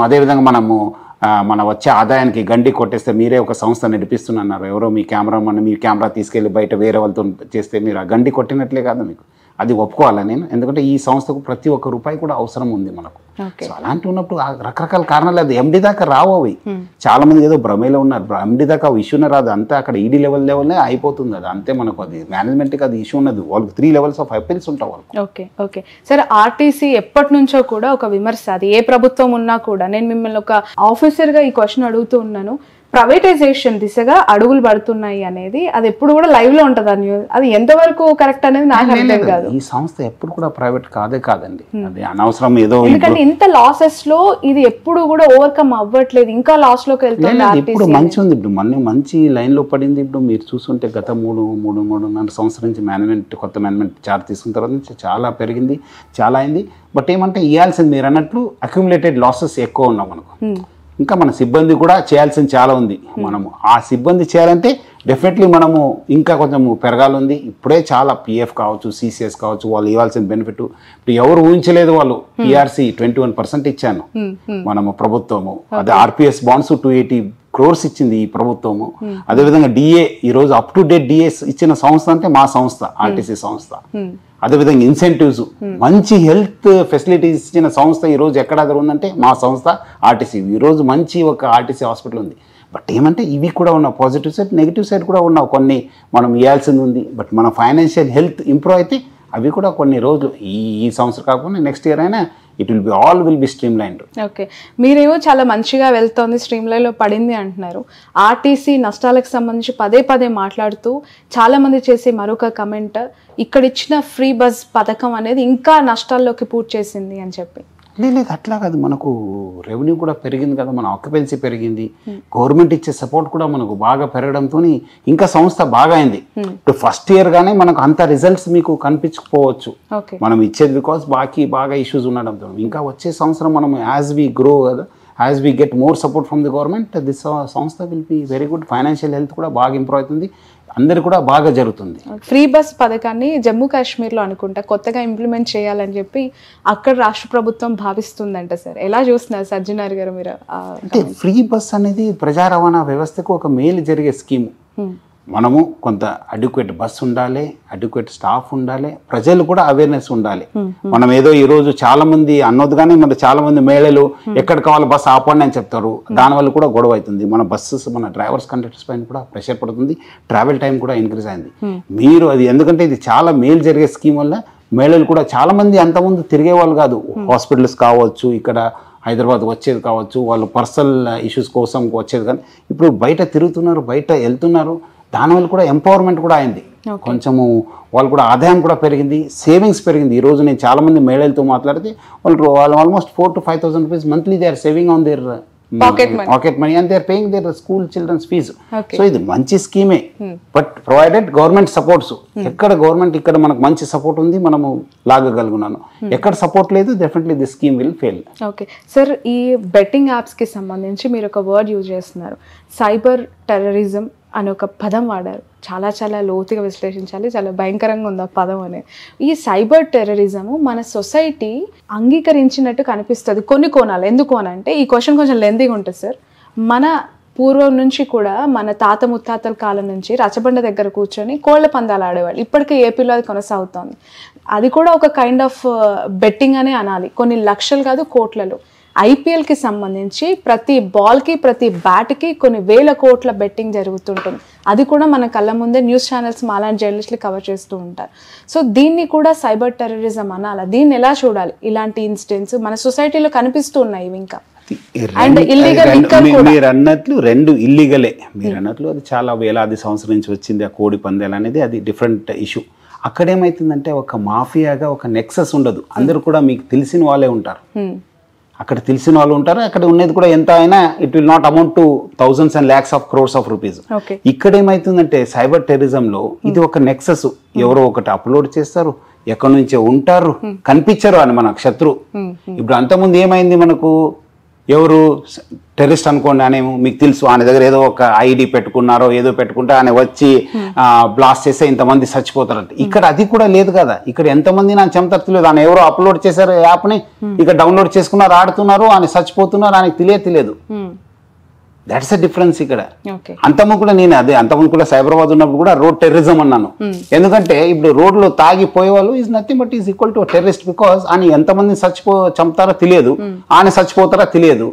అదేవిధంగా మనము మన వచ్చే ఆదాయానికి గండి కొట్టేస్తే మీరే ఒక సంస్థ నడిపిస్తున్నారు, ఎవరో మీ కెమెరా తీసుకెళ్ళి బయట వేరే వాళ్ళతో చేస్తే మీరు ఆ గండి కొట్టినట్లే కాదు మీకు. అది ఒప్పుకోవాలి నేను, ఎందుకంటే ఈ సంస్థకు ప్రతి ఒక్క రూపాయి కూడా అవసరం ఉంది మనకు. సో అలాంటి ఉన్నప్పుడు రకరకాల కారణాలు అది ఎండి దాకా రావు. అవి చాలా మంది ఏదో భ్రమేలో ఉన్నారు, ఎండి దాకా ఇష్యూనే రాదు, అంతే అక్కడ ఈడీ లెవెల్నే అయిపోతుంది. అది అంతే, మనకు అది మేనేజ్మెంట్కి అది ఇష్యూ ఉన్నది. వాళ్ళకి 3 levels ఆఫ్ అపీల్స్ ఉంటాయి వాళ్ళకి. ఓకే సరే, ఆర్టీసీ ఎప్పటి నుంచో కూడా ఒక విమర్శ, అది ఏ ప్రభుత్వం ఉన్నా కూడా. నేను మిమ్మల్ని ఒక ఆఫీసర్గా ఈ క్వశ్చన్ అడుగుతూ ఉన్నాను. ప్రైవేటైజేషన్ దిశగా అడుగులు పడుతున్నాయి అనేది అది ఎప్పుడు కూడా లైవ్ లో ఉంటుంది. అది ఎంతవరకు కరెక్ట్ అనేది నాకు అర్థం కాదు. ఈ సంస్థ ఎప్పుడు కూడా ప్రైవేట్ కాదండి, అది అనవసరం ఏదో. ఎందుకంటే ఇంత లాసెస్ లో ఇది ఎప్పుడు కూడా ఓవర్కమ్ అవ్వట్లేదు, ఇంకా లాస్ లోకి వెళ్తుంది. ఇప్పుడు మంచి ఉంది, ఇప్పుడు మంచి లైన్ లో పడింది. ఇప్పుడు మీరు చూస్తుంటే గత 3.5 సంవత్సరం నుంచి కొత్త మేనేజ్మెంట్ చార్జ్ తీసుకున్న తర్వాత నుంచి చాలా పెరిగింది, చాలా అయింది. బట్ ఏమంటే ఇవ్వాల్సింది మీరు అన్నట్లు అక్యుములేటెడ్ లాసెస్ ఎక్కువ ఉన్నాం మనకు. ఇంకా మన సిబ్బంది కూడా చేయాల్సింది చాలా ఉంది. మనము ఆ సిబ్బంది చేయాలంటే డెఫినెట్లీ మనము ఇంకా కొంచెం పెరగాలి. ఇప్పుడే చాలా పిఎఫ్ కావచ్చు, సిసిఎస్ కావచ్చు, వాళ్ళు ఇవ్వాల్సిన బెనిఫిట్ ఇప్పుడు ఎవరు ఊహించలేదు. వాళ్ళు పిఆర్సీ 21% ఇచ్చాను మనము ప్రభుత్వము. అదే ఆర్పిఎస్ బాండ్స్ 280 crores ఇచ్చింది ఈ ప్రభుత్వము. అదేవిధంగా డిఏ ఈరోజు అప్ టు డేట్ డిఏ ఇచ్చిన సంస్థ అంటే మా సంస్థ, ఆర్టీసీ సంస్థ. అదేవిధంగా ఇన్సెంటివ్స్, మంచి హెల్త్ ఫెసిలిటీస్ ఇచ్చిన సంస్థ ఈరోజు ఎక్కడ ఉందంటే మా సంస్థ ఆర్టీసీ. ఈరోజు మంచి ఒక ఆర్టీసీ హాస్పిటల్ ఉంది. బట్ ఏమంటే ఇవి కూడా ఉన్నావు, పాజిటివ్ సైడ్ నెగిటివ్ సైడ్ కూడా ఉన్నావు, కొన్ని మనం ఇవ్వాల్సింది ఉంది. బట్ మన ఫైనాన్షియల్ హెల్త్ ఇంప్రూవ్ అయితే అవి కూడా కొన్ని రోజులు ఈ సంవత్సరం కాకుండా నెక్స్ట్ ఇయర్ అయినా all will be stream line. Okay, మీరేమో చాలా మంచిగా వెళ్తోంది, స్ట్రీమ్ లైన్లో పడింది అంటున్నారు. ఆర్టీసీ నష్టాలకు సంబంధించి పదే మాట్లాడుతూ చాలా మంది చేసే మరొక కమెంట్, ఇక్కడ ఇచ్చిన ఫ్రీ బస్ పథకం అనేది ఇంకా నష్టాల్లోకి పూర్తి చేసింది అని చెప్పి. లేదు అట్లా కాదు, మనకు రెవెన్యూ కూడా పెరిగింది కదా, మన ఆక్యుపెన్సీ పెరిగింది, గవర్నమెంట్ ఇచ్చే సపోర్ట్ కూడా మనకు బాగా పెరగడంతో ఇంకా సంస్థ బాగా అయింది. ఇప్పుడు ఫస్ట్ ఇయర్ గానే మనకు అంత రిజల్ట్స్ మీకు కనిపించకపోవచ్చు, మనం ఇచ్చేది బికాస్ బాగా ఇష్యూస్ ఉండడంతో. ఇంకా వచ్చే సంవత్సరం మనం యాజ్ వి గ్రో కదా, as we get more support from the government, this సంస్థ will be very good. Financial health కూడా బాగా ఇంప్రూవ్ అవుతుంది, అందరికి కూడా బాగా జరుగుతుంది. ఫ్రీ బస్ పథకాన్ని జమ్మూ కాశ్మీర్లో అనుకుంటా కొత్తగా ఇంప్లిమెంట్ చేయాలని చెప్పి అక్కడ రాష్ట్ర ప్రభుత్వం భావిస్తుందంట సార్. ఎలా చూస్తున్నారు సజ్జనార్ గారు మీరు? అంటే ఫ్రీ బస్ అనేది ప్రజా రవాణా వ్యవస్థకు ఒక మేలు జరిగే స్కీము. మనము కొంత అడ్యుకేట్ బస్ ఉండాలి, అడ్యుకేట్ స్టాఫ్ ఉండాలి, ప్రజలు కూడా అవేర్నెస్ ఉండాలి. మనం ఏదో ఈరోజు చాలా మంది అన్నది కానీ మన చాలా మంది మహిళలు ఎక్కడ కావాలి బస్సు ఆపండి అని చెప్తారు, దానివల్ల కూడా గొడవ అవుతుంది. మన బస్సెస్ మన డ్రైవర్స్ కండక్టర్స్ పైన కూడా ప్రెషర్ పడుతుంది, ట్రావెల్ టైం కూడా ఇంక్రీజ్ అయింది. మీరు అది ఎందుకంటే ఇది చాలా మేలు జరిగే స్కీమ్ వల్ల మహిళలు కూడా చాలా మంది అంతకుముందు తిరిగే వాళ్ళు కాదు, హాస్పిటల్స్ కావచ్చు, ఇక్కడ హైదరాబాద్ వచ్చేది కావచ్చు, వాళ్ళు పర్సనల్ ఇష్యూస్ కోసం వచ్చేది, కానీ ఇప్పుడు బయట తిరుగుతున్నారు, బయట వెళ్తున్నారు. దానివల్ల కూడా ఎంపవర్మెంట్ కూడా అయింది, కొంచెము వాళ్ళు కూడా ఆదాయం కూడా పెరిగింది, సేవింగ్స్ పెరిగింది. ఈరోజు నేను చాలా మంది మహిళలతో మాట్లాడితే వాళ్ళు almost 4,000 to 5,000 rupees monthly they are saving on their pocket money and they are paying their school childrens fee. So ఇది మంచి స్కీమే, బట్ ప్రొవైడెడ్ గవర్నమెంట్ సపోర్ట్స్. ఎక్కడ గవర్నమెంట్ ఇక్కడ మనకు మంచి సపోర్ట్ ఉంది, మనము లాగగలుగున్నాను. ఎక్కడ సపోర్ట్ లేదు, definitely this scheme will fail. Okay sir, ఈ బెట్టింగ్ యాప్స్కి సంబంధించి మీరు ఒక వర్డ్ యూజ్ చేస్తున్నారు, సైబర్ టెర్రరిజం అని ఒక పదం వాడారు. చాలా చాలా లోతుగా విశ్లేషించాలి, చాలా భయంకరంగా ఉంది ఆ పదం అనేది. ఈ సైబర్ టెర్రరిజము మన సొసైటీ అంగీకరించినట్టు కనిపిస్తుంది కొన్ని కోణాలు. ఎందుకు అని అంటే, ఈ క్వశ్చన్ కొంచెం లెందీగా ఉంటుంది సార్. మన పూర్వం నుంచి కూడా మన తాత ముత్తాతల కాలం నుంచి రచ్చబండ దగ్గర కూర్చొని కోళ్ల పందాలు ఆడేవాళ్ళు. ఇప్పటికీ ఏపీలో అది కొనసాగుతోంది. అది కూడా ఒక కైండ్ ఆఫ్ బెట్టింగ్ అనే అనాలి. కొన్ని లక్షలు కాదు, కోట్లలో. ఐపీఎల్కి సంబంధించి ప్రతి బాల్కి, ప్రతి బ్యాట్కి కొన్ని వేల కోట్ల బెట్టింగ్ జరుగుతుంటుంది. అది కూడా మన కళ్ళ ముందే న్యూస్ ఛానల్స్ మాలాంటి జర్నలిస్టులు కవర్ చేస్తూ ఉంటారు. సో దీన్ని కూడా సైబర్ టెర్రరిజం అనాలా? దీన్ని ఎలా చూడాలి? ఇలాంటి ఇన్సిడెంట్స్ మన సొసైటీలో కనిపిస్తూ ఉన్నాయి ఇంకా. మీరు అన్నట్లు రెండు ఇల్లీగలే. మీరు అన్నట్లు అది చాలా వేలాది సంవత్సరం నుంచి వచ్చింది ఆ కోడి పందాలు అనేది, అది డిఫరెంట్ ఇష్యూ. అక్కడ ఏమైతుందంటే ఒక మాఫియాగా ఒక నెక్సస్ ఉండదు. అందరూ కూడా మీకు తెలిసిన వాళ్ళే ఉంటారు. అక్కడ తెలిసిన వాళ్ళు ఉంటారు. అక్కడ ఉన్నది కూడా ఎంత అయినా it will not amount to thousands and lakhs of crores of rupees. ఇక్కడ ఏమైతుందంటే సైబర్ టెర్రరిజంలో ఇది ఒక నెక్సస్. ఎవరో ఒకటి అప్లోడ్ చేస్తారు, ఎక్కడి నుంచో ఉంటారు, కనిపించరు అని మన శత్రు. ఇప్పుడు అంతకుముందు ఏమైంది, మనకు ఎవరు టెర్రరిస్ట్ అనుకోండి అనేమో మీకు తెలుసు, ఆయన దగ్గర ఏదో ఒక ఐడి పెట్టుకున్నారో ఏదో పెట్టుకుంటే ఆయన వచ్చి బ్లాస్ట్ చేస్తే ఇంతమంది చచ్చిపోతారంట. ఇక్కడ అది కూడా లేదు కదా. ఇక్కడ ఎంతమంది నాకు చెమతరు తెలియదు. ఆయన ఎవరో అప్లోడ్ చేశారు యాప్ని, ఇక్కడ డౌన్లోడ్ చేసుకున్నారు, ఆడుతున్నారు, ఆయన చచ్చిపోతున్నారు, ఆయనకు తెలియదు. దట్స్ అ డిఫరెన్స్ ఇక్కడ. అంతకుముందు కూడా నేను అంతకుముందు కూడా సైబరాబాద్ ఉన్నప్పుడు కూడా రోడ్ టెర్రరిజం అన్నాను. ఎందుకంటే ఇప్పుడు రోడ్లో తాగిపోయే వాళ్ళు is nothing but is equal to terrorist. Because ఆయన ఎంతమంది చంపుతారో తెలియదు, ఆయన చచ్చిపోతారో తెలియదు.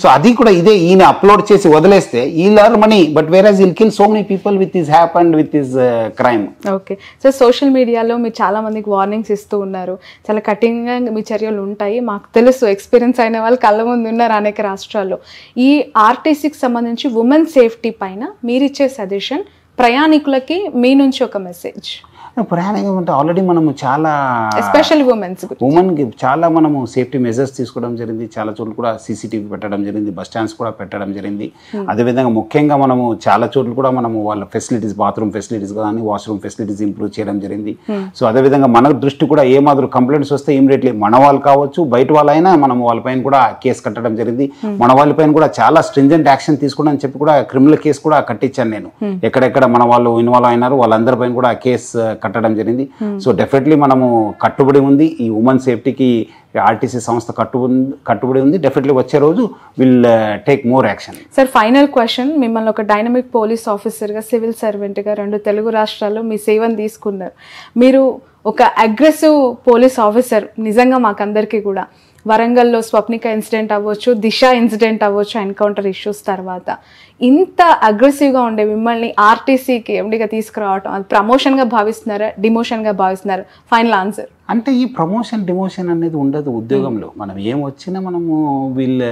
సో అది కూడా ఇదే. ఈయన అప్లోడ్ చేసి వదిలేస్తే he'll earn money, but where will kill so many people with his app and with his crime. Okay. So social మీడియాలో మీరు చాలా మందికి వార్నింగ్స్ ఇస్తూ ఉన్నారు. చాలా కఠినంగా మీ చర్యలు ఉంటాయి, మాకు తెలుసు, ఎక్స్పీరియన్స్ అయిన వాళ్ళు కళ్ళ ముందు ఉన్నారు అనేక రాష్ట్రాల్లో. ఈ ఆర్టీసీకి సంబంధించి ఉమెన్ సేఫ్టీ పైన మీరిచ్చే సజెషన్, ప్రయాణికులకి మీ నుంచి ఒక మెసేజ్. ప్రయాణికం అంటే ఆల్రెడీ మనము చాలా ఎస్పెషల్ ఉమెన్కి చాలా మనము సేఫ్టీ మెజర్స్ తీసుకోవడం జరిగింది. చాలా చోట్ల కూడా సీసీటీవీ పెట్టడం జరిగింది, బస్ స్టాండ్స్ కూడా పెట్టడం జరిగింది. అదేవిధంగా ముఖ్యంగా మనము చాలా చోట్ల కూడా మనము వాళ్ళ ఫెసిలిటీస్, బాత్రూమ్ ఫెసిలిటీస్ కానీ వాష్రూమ్ ఫెసిలిటీస్ ఇంప్రూవ్ చేయడం జరిగింది. సో అదేవిధంగా మన దృష్టి కూడా ఏ మాదిరి కంప్లైంట్స్ వస్తే ఇమీడియట్లీ మన వాళ్ళు కావచ్చు, బయట వాళ్ళైనా మనం వాళ్ళపైన కూడా కేసు కట్టడం జరిగింది. మన వాళ్ళపైన కూడా చాలా స్ట్రింజెంట్ యాక్షన్ తీసుకోవడం అని చెప్పి కూడా క్రిమినల్ కేసు కూడా కట్టించాను నేను. ఎక్కడెక్కడ మన వాళ్ళు ఇన్వాల్వ్ అయినారు వాళ్ళందరిపైన కూడా కేసు కట్టడం జరిగింది. సో డెఫినెట్లీ మనము కట్టుబడి ఉంది ఈ ఉమెన్ సేఫ్టీకి. ఆర్టీసీ సంస్థ కట్టుబడి ఉంది. డెఫినెట్లీ వచ్చే రోజు will take more action. Sir, final question. మిమ్మల్ని ఒక డైనమిక్ పోలీస్ ఆఫీసర్గా, సివిల్ సర్వెంట్గా 2 తెలుగు రాష్ట్రాల్లో మీ సేవను తీసుకున్నారు. మీరు ఒక అగ్రెసివ్ పోలీస్ ఆఫీసర్. నిజంగా మాకందరికీ కూడా వరంగల్లో స్వప్నిక ఇన్సిడెంట్ అవ్వచ్చు, దిశ ఇన్సిడెంట్ అవ్వచ్చు, ఎన్కౌంటర్ ఇష్యూస్ తర్వాత ఇంత అగ్రెసివ్గా ఉండే మిమ్మల్ని ఆర్టీసీకి ఎండిగా తీసుకురావటం, అది ప్రమోషన్గా భావిస్తున్నారా, డిమోషన్గా భావిస్తున్నారా? Final answer. అంటే ఈ ప్రమోషన్ డిమోషన్ అనేది ఉండదు ఉద్యోగంలో. మనం ఏం వచ్చినా మనము will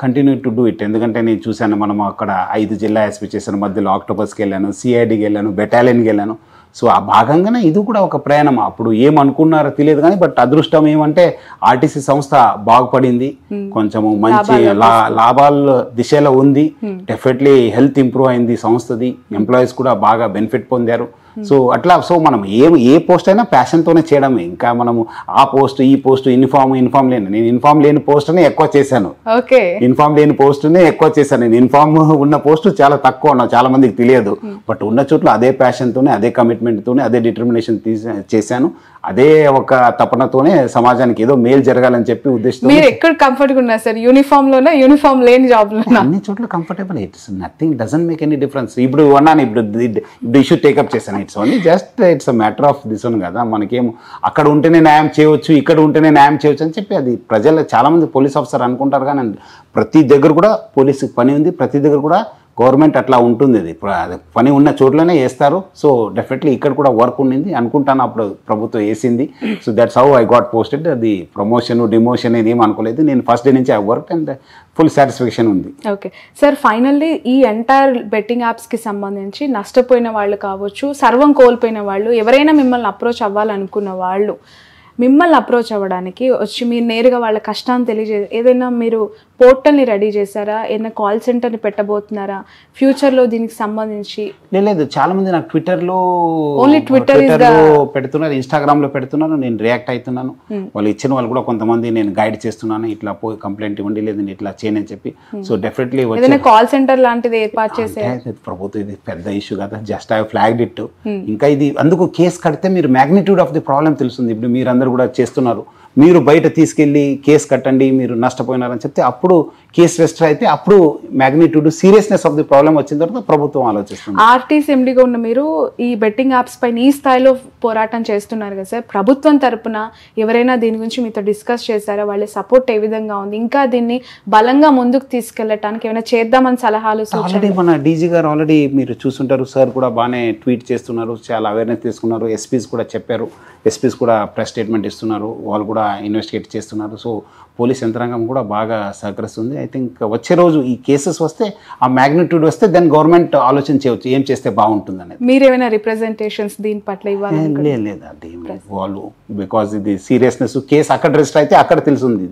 continue to do it. ఎందుకంటే నేను చూశాను, మనము అక్కడ 5 జిల్లా ఎస్పీ చేశాను, మధ్యలో ఆక్టోపస్కి వెళ్ళాను, సిఐడికి వెళ్ళాను, బెటాలియన్కి వెళ్ళాను. సో ఆ భాగంగానే ఇది కూడా ఒక ప్రయాణం. అప్పుడు ఏమనుకున్నారో తెలియదు కానీ, బట్ అదృష్టం ఏమంటే ఆర్టీసీ సంస్థ బాగుపడింది, కొంచెము మంచి లాభాల దిశలో ఉంది. డెఫినెట్లీ హెల్త్ ఇంప్రూవ్ అయింది సంస్థది, ఎంప్లాయీస్ కూడా బాగా బెనిఫిట్ పొందారు. సో అట్లా సో మనం ఏ పోస్ట్ అయినా ప్యాషన్తోనే చేయడమే. ఇంకా మనము ఆ పోస్ట్ ఈ పోస్ట్ ఇన్ఫార్మ్ లేని, నేను ఇన్ఫార్మ్ లేని పోస్ట్నే ఎక్కువ చేశాను. ఇన్ఫార్మ్ లేని పోస్ట్నే ఎక్కువ చేశాను. నేను ఇన్ఫార్మ్ ఉన్న పోస్ట్ చాలా తక్కువ ఉన్నా, చాలా మందికి తెలియదు. బట్ ఉన్న చోట్ల అదే ప్యాషన్తోనే, అదే కమిట్మెంట్తోనే, అదే డిటర్మినేషన్ చేశాను. అదే ఒక తపనతోనే సమాజానికి ఏదో మేలు జరగాలని చెప్పి ఉద్దేశంతో. మీరు ఎక్కడ కంఫర్ట్గా ఉన్నారు సార్? యూనిఫామ్ యూనిఫామ్ లేని జాబ్ లో? అన్ని చోట్ల comfortable. It's nothing, doesn't make any difference. ఇప్పుడు అన్నాను, ఇప్పుడు ఇష్యూ టేకప్ చేశాను. It's only just it's a matter of this one కదా. మనకేం అక్కడ ఉంటేనే న్యాయం చేయవచ్చు, ఇక్కడ ఉంటేనే న్యాయం చేయవచ్చు అని చెప్పి అది ప్రజలు చాలా మంది పోలీస్ ఆఫీసర్ అనుకుంటారు. కానీ ప్రతి దగ్గర కూడా పోలీసు పని ఉంది, ప్రతి దగ్గర కూడా గవర్నమెంట్ అట్లా ఉంటుంది. అది పని ఉన్న చోట్లనే వేస్తారు. సో డెఫినెట్లీ ఇక్కడ కూడా వర్క్ ఉండింది అనుకుంటాను, అప్పుడు ప్రభుత్వం వేసింది. So that's how I got posted. అది ప్రమోషన్ డిమోషన్ ఏం అనుకోలేదు. నేను ఫస్ట్ డే నుంచి I work and full satisfaction ఉంది. ఓకే సార్, ఫైనల్లీ ఈ ఎంటైర్ బెట్టింగ్ యాప్స్కి సంబంధించి నష్టపోయిన వాళ్ళు కావచ్చు, సర్వం కోల్పోయిన వాళ్ళు, ఎవరైనా మిమ్మల్ని అప్రోచ్ అవ్వాలనుకున్న వాళ్ళు మిమ్మల్ని అప్రోచ్ అవ్వడానికి వచ్చి మీరు నేరుగా వాళ్ళ కష్టాన్ని తెలియజే, ఏదైనా మీరు పోర్టల్ని రెడీ చేశారా? ఏదైనా కాల్ సెంటర్ని పెట్టబోతున్నారా ఫ్యూచర్లో దీనికి సంబంధించి? లేదు, చాలా మంది నాకు ట్విట్టర్లో పెడుతున్నారు, ఇన్స్టాగ్రామ్లో పెడుతున్నారు, నేను రియాక్ట్ అవుతున్నాను. వాళ్ళు ఇచ్చిన వాళ్ళు కూడా కొంతమంది నేను గైడ్ చేస్తున్నాను, ఇట్లా పోయి కంప్లైంట్ ఇవ్వండి, లేదు ఇట్లా చేయనని చెప్పి. సో డెఫినెట్లీ కాల్ సెంటర్ లాంటిది ఏర్పాటు చేసే ప్రభుత్వం, ఇది పెద్ద ఇష్యూ కదా, జస్ట్ ఐ ఫ్లాగ్డ్ ఇట్. ఇంకా ఇది అందుకు కేసు కడితే మీరు మ్యాగ్నిట్యూడ్ ఆఫ్ ది ప్రాబ్లం తెలుస్తుంది. ఇప్పుడు మీరు అందరూ కూడా చేస్తున్నారు, మీరు బయట తీసుకెళ్ళి కేసు కట్టండి, మీరు నష్టపోయినారని చెప్తే అప్పుడు కేసు రిజిస్టర్ అయితే అప్పుడు magnitude seriousness of the problem వచ్చిన తర్వాత ప్రభుత్వం ఆలోచిస్తుంది. ఆర్టీసీ ఎండీగా ఉన్న మీరు ఈ బెట్టింగ్ యాప్స్ పైన ఈ స్థాయిలో పోరాటం చేస్తున్నారు కదా సార్, ప్రభుత్వం తరపున ఎవరైనా దీని గురించి మీతో డిస్కస్ చేశారా? వాళ్ళ సపోర్ట్ ఏ విధంగా ఉంది? ఇంకా దీన్ని బలంగా ముందుకు తీసుకెళ్ళటానికి ఏమైనా చేద్దామని సలహాలు? ఆల్రెడీ మన డీజీ గారు ఆల్రెడీ మీరు చూసుంటారు, సార్ కూడా బాగానే ట్వీట్ చేస్తున్నారు, చాలా అవేర్నెస్ తీసుకున్నారు. ఎస్పీస్ కూడా చెప్పారు, ఎస్పీస్ కూడా ప్రెస్ స్టేట్మెంట్ ఇస్తున్నారు, వాళ్ళు కూడా ఇన్వెస్టిగేట్ చేస్తున్నారు. సో పోలీస్ యంత్రాంగం కూడా బాగా సహకరిస్తుంది. ఐ థింక్ వచ్చే రోజు ఈ కేసెస్ వస్తే, ఆ మ్యాగ్నిట్యూడ్ వస్తే దెన్ గవర్నమెంట్ ఆలోచన చేయవచ్చు ఏం చేస్తే బాగుంటుంది అనేది. మీరేమైనా రిప్రజెంటేషన్స్ దీని పట్ల ఇవ్వాలి? లేదండి, వాళ్ళు బికాజ్ ఇది సీరియస్నెస్ కేసు అక్కడ రిజిస్టర్ అయితే అక్కడ తెలుస్తుంది.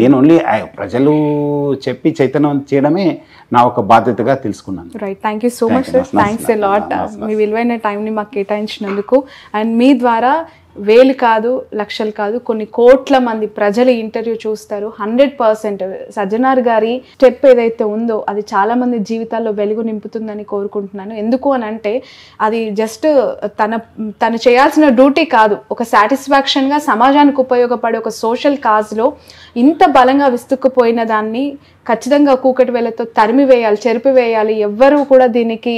నేను ఓన్లీ ప్రజలు చెప్పి చైతన్యం చేయడమే నా ఒక బాధ్యతగా తెలుసుకున్నాను. Right, thank you so much sir, thanks a lot మీ విలువైన టైంని మాకు కేటాయించినందుకు. అండ్ మీ ద్వారా వేలు కాదు, లక్షలు కాదు, కొన్ని కోట్ల మంది ప్రజలు ఇంటర్వ్యూ చూస్తారు. 100% సజ్జనార్ గారి స్టెప్ ఏదైతే ఉందో అది చాలా మంది జీవితాల్లో వెలుగు నింపుతుందని కోరుకుంటున్నాను. ఎందుకు అని అంటే అది జస్ట్ తను చేయాల్సిన డ్యూటీ కాదు, ఒక సాటిస్ఫాక్షన్గా సమాజానికి ఉపయోగపడే ఒక సోషల్ కాజ్లో ఇంత బలంగా విస్తుక్కుపోయిన దాన్ని ఖచ్చితంగా కూకటి వేలతో తరిమివేయాలి, చెరిపివేయాలి. ఎవ్వరూ కూడా దీనికి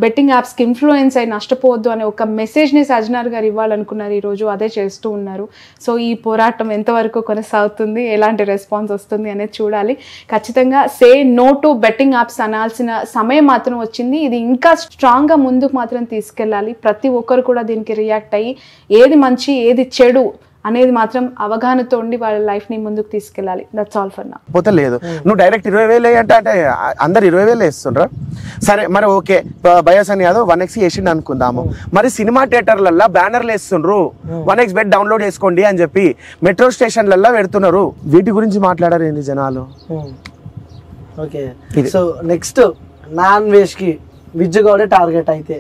బెట్టింగ్ యాప్స్కి ఇన్ఫ్లుయెన్స్ అయి నష్టపోవద్దు అనే ఒక మెసేజ్ని సజ్జనార్ గారు ఇవ్వాలనుకున్నారు, ఈరోజు అదే చేస్తూ ఉన్నారు. సో ఈ పోరాటం ఎంతవరకు కొనసాగుతుంది, ఎలాంటి రెస్పాన్స్ వస్తుంది అనేది చూడాలి. ఖచ్చితంగా say no to betting apps అనాల్సిన సమయం మాత్రం వచ్చింది. ఇది ఇంకా స్ట్రాంగ్గా ముందుకు మాత్రం తీసుకెళ్ళాలి. ప్రతి ఒక్కరు కూడా దీనికి రియాక్ట్ అయ్యి ఏది మంచి ఏది చెడు అనేది మాత్రం అవగాహనతో ఉండి వాళ్ళ లైఫ్ ని ముందుకు తీసుకెళ్ళాలి. That's all for now. పోతే లేదు, నువ్వు డైరెక్ట్ 20,000 అంటే అందరు 20,000 వేస్తుండ్రా? సరే మరి ఓకే, బయోసన్ యాదవ్ 1x వేసిండు అనుకుందాము. మరి సినిమా థియేటర్లల్లో బ్యానర్లు వేస్తుండ్రు, 1x బెడ్ డౌన్లోడ్ చేసుకోండి అని చెప్పి మెట్రో స్టేషన్లలో పెడుతున్నారు. వీటి గురించి మాట్లాడారు ఏంది జనాలు? Okay, so next non veg కి విజ్జుగౌడే టార్గెట్ అయితే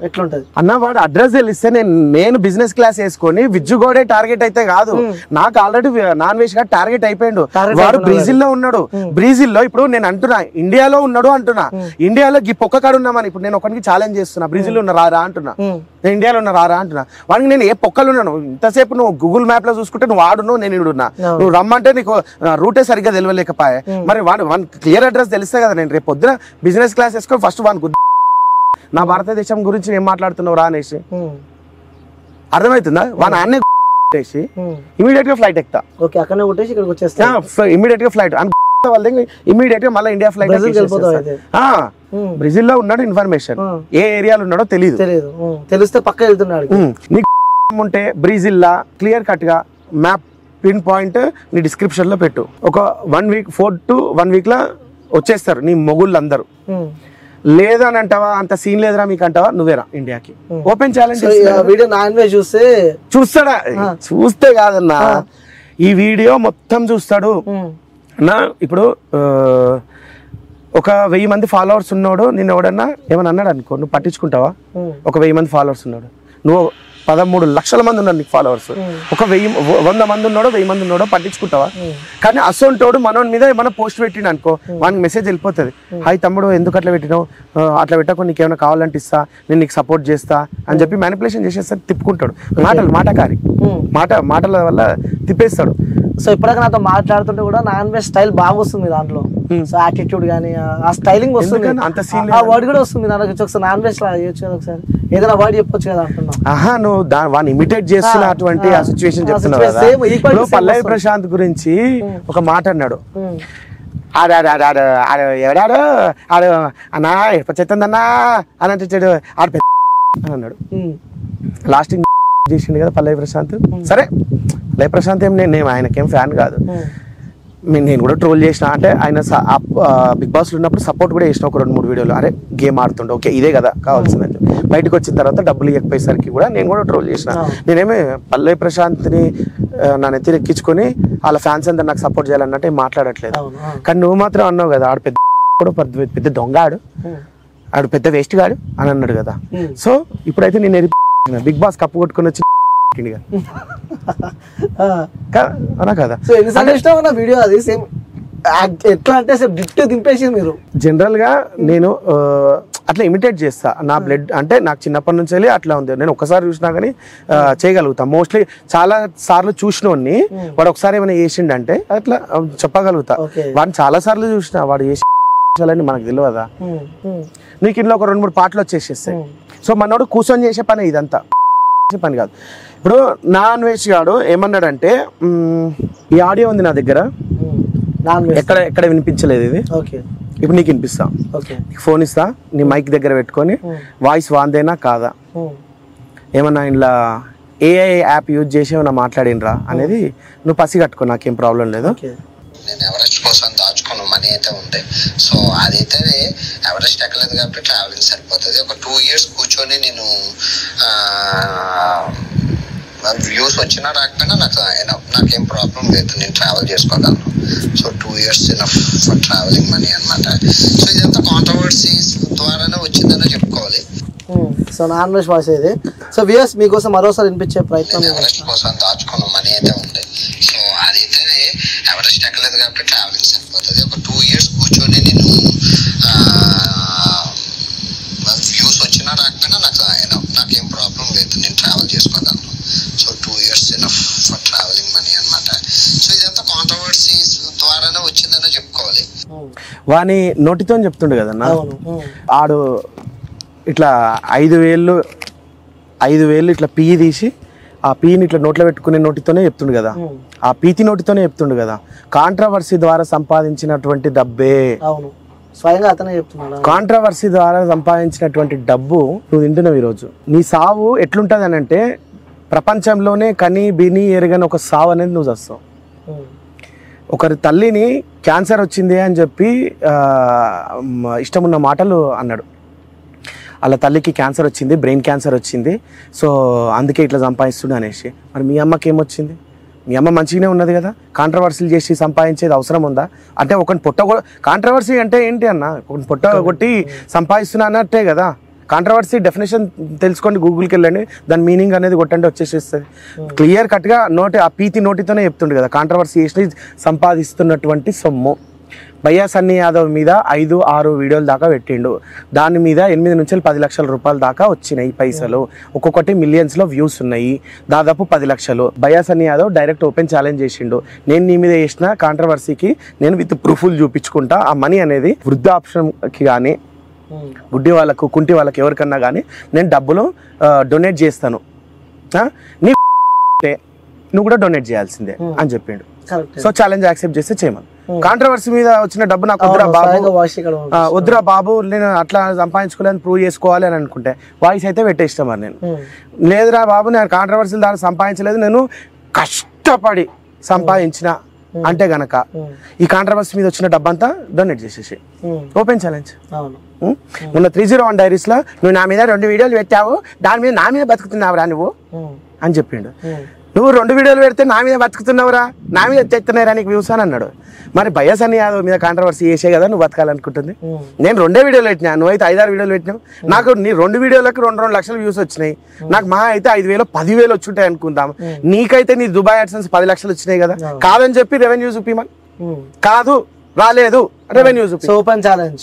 ఎట్లుంటది అన్న? వాడు అడ్రస్ తెలిస్తే నేను బిజినెస్ క్లాస్ వేసుకొని విజ్జుగోడే టార్గెట్ అయితే కాదు, నాకు ఆల్రెడీ నాన్ వెజ్ గా టార్గెట్ అయిపోయాడు. వాడు బ్రెజిల్ లో ఉన్నాడు, బ్రెజిల్ లో ఇప్పుడు నేను అంటున్నా ఇండియాలో ఉన్నాడు అంటున్నా, ఇండియాలో ఈ పొక్క కాడు ఉన్నామని ఇప్పుడు నేను ఒకరికి ఛాలెంజ్ చేస్తున్నా, బ్రెజిల్ లో ఉన్న రారా అంటున్నా, నేను ఇండియాలో ఉన్న రారా అంటున్నా. వాడికి నేను ఏ పొక్కలు ఉన్నాను, ఇంతసేపు నువ్వు గూగుల్ మ్యాప్ లో చూసుకుంటే నువ్వు వాడున్నావు, నేను ఇడున్నా, నువ్వు రమ్మంటే నీకు రూటే సరిగ్గా తెలియలేకపోయా. మరి వాడు క్లియర్ అడ్రస్ తెలిస్తే కదా నేను రేపు పొద్దున బిజినెస్ క్లాస్ వేసుకొని ఫస్ట్ వాడికి నా భారతదేశం గురించి ఏం మాట్లాడుతున్నావు రా అనేసి అర్థమవుతుందా? వాడు అన్నే ఇమీడియట్ గా ఫ్లైట్ ఎక్కుతా, అక్కడనే కొట్టేసి ఇక్కడికి వచ్చేస్తా, ఇమీడియట్ గా ఫ్లైట్ ఇమీడియట్ గా మళ్ళీ ఇండియా ఫ్లైట్ బ్రెజిల్ లో ఉన్నాడు. ఇన్ఫర్మేషన్ ఏ ఏరియాలో ఉన్నాడో తెలియదు, తెలిస్తే పక్క వెళ్తున్నాడు. నీకు ఉంటే బ్రెజిల్ లా క్లియర్ కట్ గా మ్యాప్ పిన్ పాయింట్ నీ డిస్క్రిప్షన్ లో పెట్టు. ఒక 1 వీక్ 4 to 1 వీక్ లా వచ్చేస్తారు నీ మొగుళ్ళందరూ. లేదని అంటావా, అంత సీన్ లేదురా మీకు అంటావా, నువ్వేరా ఇండియాకి open challenge. Video non veg చూస్తాడా? చూస్తే కాదన్నా, ఈ వీడియో మొత్తం చూస్తాడు అన్నా. ఇప్పుడు ఒక 1000 మంది ఫాలోవర్స్ ఉన్నాడు, నిన్ను ఎవడన్నా ఏమన్నా అన్నాడు అనుకో, నువ్వు పట్టించుకుంటావా? ఒక 1000 మంది ఫాలోవర్స్ ఉన్నాడు, నువ్వు 13 లక్షల మంది ఉన్నారు నీకు ఫాలోవర్స్, ఒక 100 మంది ఉన్నాడో 1000 మంది ఉన్నాడో పట్టించుకుంటావా? కానీ అసొంటోడు మనోని మీద ఏమైనా పోస్ట్ పెట్టిండు అనుకో, వానికి మెసేజ్ వెళ్ళిపోతుంది, హాయ్ తమ్ముడు ఎందుకు అట్లా పెట్టినావు, అట్లా పెట్టకు, నీకు ఏమైనా కావాలంటే ఇస్తా, నేను నీకు సపోర్ట్ చేస్తా అని చెప్పి మ్యానిపులేషన్ చేసేస్తాడు, తిప్పుకుంటాడు. మాటకారి మాటల వల్ల తిప్పేస్తాడు. సో ఇప్పటికే నాతో మాట్లాడుతుంటే కూడా నాన్ వెజ్ స్టైల్ బాగా వస్తుంది దాంట్లో, సో యాటిట్యూడ్ కానీ ఆ స్టైలింగ్ వస్తుంది, అంత సీన్ ఆ వర్డ్ కూడా వస్తుంది దానికి. ఒకసారి నాన్ వెజ్ లా చేయొచ్చు కదా, ఒకసారి ఏదైనా వర్డ్ చెప్పొచ్చు కదా అంటున్నా. నువ్వు వాడిని ఇమిటేట్ చేస్తున్నటువంటి ఆ సిచ్యువేషన్ చెప్తున్నావు కదా. పల్లవి ప్రశాంత్ గురించి ఒక మాట అన్నాడు, ఎవడాడు ఆడు అన్నా చెప్తుందన్నా అని అంటే ఆడు అని అన్నాడు. లాస్టింగ్ చేసిండు కదా పల్లవి ప్రశాంత్. సరే పల్లవి ప్రశాంత్ ఏం నేను ఆయనకేం ఫ్యాన్ కాదు, నేను కూడా ట్రోల్ చేసిన, అంటే ఆయన బిగ్ బాస్లో ఉన్నప్పుడు సపోర్ట్ కూడా చేసిన ఒక 2-3 వీడియోలు. అరే గేమ్ ఆడుతుండే, ఓకే ఇదే కదా కావాల్సిందని. బయటకు వచ్చిన తర్వాత డబ్బులు ఇవ్వకపోయేసరికి కూడా నేను కూడా ట్రోల్ చేసిన. నేనేమి పల్లవి ప్రశాంత్ని నా నెత్తిని ఎక్కించుకొని వాళ్ళ ఫ్యాన్స్ అందరు నాకు సపోర్ట్ చేయాలన్నట్టు మాట్లాడట్లేదు. కానీ నువ్వు మాత్రం అన్నావు కదా ఆడు పెద్ద దొంగాడు, ఆడు పెద్ద వేస్ట్ గాడు అని అన్నాడు కదా. సో ఇప్పుడైతే నేను బిగ్ బాస్ కప్పు కొట్టుకుని వచ్చి అనా కదా. సో ఎన్నిసార్లు ఇష్టం నా వీడియో అది సేమ్ ఎట్లా అంటే డిట్ దింపేసి మీరు. జనరల్ గా నేను అట్లా ఇమిటేట్ చేస్తా. నా బ్లడ్ అంటే నాకు చిన్నప్పటి నుంచి వెళ్ళి అట్లా ఉంది. నేను ఒక్కసారి చూసినా కానీ చేయగలుగుతా. మోస్ట్లీ చాలా సార్లు చూసినోడిని వాడు ఒకసారి ఏమైనా చేసిండంటే అట్లా చెప్పగలుగుతా. వాడిని చాలా సార్లు చూసిన వాడు చేసి మనకు తెలియదా. నీకు ఇంట్లో ఒక 2-3 పాటలు వచ్చేసేస్తాయి. సో మనోడు కూర్చొని చేసే పని ఇదంతా పని కాదు. ఇప్పుడు నాన్ వెజ్ గాడు ఏమన్నాడంటే ఈ ఆడియో ఉంది నా దగ్గర, ఎక్కడ వినిపించలేదు ఇది, ఇప్పుడు నీకు వినిపిస్తా. నీకు ఫోన్ ఇస్తా, నీ మైక్ దగ్గర పెట్టుకొని వాయిస్ వాందేనా కాదా, ఏమన్నా ఇలా ఏఐ యాప్ యూజ్ చేసి ఏమన్నా మాట్లాడినరా అనేది నువ్వు పసి కట్టుకో, నాకేం ప్రాబ్లం లేదు. నేను ఎవరెస్ట్ కోసం దాచుకున్న మనీ అయితే ఉంది. సో అదైతే ఎవరెస్ట్ ఎక్కలేదు కాబట్టి ట్రావెలింగ్ సరిపోతుంది. ఒక 2 years కూర్చొని నేను వ్యూస్ వచ్చినా రాకపోయినా నాకేం ప్రాబ్లం లేదు, నేను ట్రావెల్ చేసుకోగలను. So 2 years enough for travelling money అనమాట. సో ఇదంతా కాంట్రవర్సీస్ ద్వారానే వచ్చిందనే చెప్పుకోవాలి. సో నాన్ వెజ్ వాయిస్ ఇది. సో వ్యూయర్స్ మీకోసం మరోసారి వినిపించే ప్రయత్నం. ఎవరెస్ట్ కోసం దాచుకున్న మనీ అయితే ఉంది. సో అదైతే ఎవరెస్ట్ ఎక్కలేదు కాబట్టి ట్రావెలింగ్ సరిపోతుంది. ఒక 2 years కూర్చొని నేను వ్యూస్ వచ్చినా రాకపోయినా నాకేం ప్రాబ్లం లేదు, నేను ట్రావెల్ చేసుకోగలను. So 2 years enough for travelling money అనమాట. సో ఇదంతా కాంట్రవర్సీస్ ద్వారానే వచ్చిందనే చెప్పుకోవాలి. వాని నోటితో చెప్తుండే కదన్నా, ఆడు ఇట్లా 5,000 ఇట్లా పీ తీసి ఆ పీని ఇట్లా నోట్లో పెట్టుకునే నోటితోనే చెప్తుండు కదా, ఆ పీతి నోటితోనే చెప్తుండు కదా. కాంట్రవర్సీ ద్వారా సంపాదించినటువంటి డబ్బే, స్వయంగా అతనే చెప్తున్నాడు, కాంట్రవర్సీ ద్వారా సంపాదించినటువంటి డబ్బు నువ్వు తింటున్నావు ఈరోజు. నీ సావు ఎట్లుంటది అని అంటే ప్రపంచంలోనే కని బిని ఎరగని ఒక సావు అనేది నువ్వు చేస్తావు. ఒకరి తల్లిని క్యాన్సర్ వచ్చింది అని చెప్పి ఇష్టమున్న మాటలు అన్నాడు. వాళ్ళ తల్లికి క్యాన్సర్ వచ్చింది, బ్రెయిన్ క్యాన్సర్ వచ్చింది, సో అందుకే ఇట్లా సంపాదిస్తుండే అనేసి. మరి మీ అమ్మకి ఏమొచ్చింది? మీ అమ్మ మంచిగానే ఉన్నది కదా. కాంట్రవర్సీలు చేసి సంపాదించేది అవసరం ఉందా? అంటే ఒకరిని కాంట్రవర్సీ అంటే ఏంటి అన్న, ఒకరిని పొట్ట కొట్టి సంపాదిస్తున్నా అన్నట్టే కదా. కాంట్రవర్సీ డెఫినేషన్ తెలుసుకోండి, గూగుల్కి వెళ్ళండి, దాని మీనింగ్ అనేది కొట్టండి వచ్చేసేస్తుంది. క్లియర్ కట్గా ఆ పీతి నోటితోనే చెప్తుండే కదా కాంట్రవర్సీ చేసి సంపాదిస్తున్నటువంటి సొమ్ము. భయ్యా సన్నీ యాదవ్ మీద 5-6 వీడియోల దాకా పెట్టిండు, దాని మీద 8 నుంచి 10 లక్షల రూపాయల దాకా వచ్చినాయి పైసలు, ఒక్కొక్కటి మిలియన్స్లో వ్యూస్ ఉన్నాయి, దాదాపు 10 లక్షలు. భయ్యా Sunny Yadav direct open challenge చేసిండు, నేను నీ మీద చేసిన కాంట్రవర్సీకి నేను విత్ ప్రూఫ్లు చూపించుకుంటా, ఆ మనీ అనేది వృద్ధాప్షన్కి కానీ గుడ్డి వాళ్ళకు కుంటి వాళ్ళకి ఎవరికన్నా కానీ నేను డబ్బులు డొనేట్ చేస్తాను, నీ నువ్వు కూడా డొనేట్ చేయాల్సిందే అని చెప్పిండు. సో ఛాలెంజ్ యాక్సెప్ట్ చేస్తే చేయమని. కాంట్రవర్సీ మీద వచ్చిన డబ్బు నాకు వద్దురా బాబు, నేను అట్లా సంపాదించుకోలేని ప్రూవ్ చేసుకోవాలి అని అనుకుంటే వాయిస్ అయితే పెట్టేస్తాం. మరి నేను లేదురా బాబు, నేను కాంట్రవర్సీల ద్వారా సంపాదించలేదు, నేను కష్టపడి సంపాదించిన అంటే గనక ఈ కాంట్రవర్సీ మీద వచ్చిన డబ్బంతా డొనేట్ చేసేసి ఓపెన్ ఛాలెంజ్. మొన్న 301 డైరీస్ లో నువ్వు నా మీద 2 వీడియోలు పెట్టావు, దాని మీద నా మీద బతుకుతున్నావురా నువ్వు అని చెప్పిండు. నువ్వు 2 వీడియోలు పెడితే నా మీద బతుకుతున్నావురా, నా మీద తెస్తున్నారా నీకు వ్యూస్ అని అన్నాడు. మరి భయ్యా సన్నీ యాదవ్ మీద కాంట్రవర్సీ చేసే కదా నువ్వు బతకాలనుకుంటుంది. నేను 2 వీడియోలు పెట్టినా, నువ్వైతే 5-6 వీడియోలు పెట్టినావు. నాకు నీ 2 వీడియోలకు 2 లక్షల వ్యూస్ వచ్చినాయి, నాకు మా అయితే 5,000-10,000 వచ్చుంటాయి అనుకుందాం. నీకైతే నీ దుబాయ్ అడ్సెన్స్ 10 లక్షలు వచ్చినాయి కదా. కాదని చెప్పి రెవెన్యూ చూపిమని, కాదు రాలేదు revenue open challenge.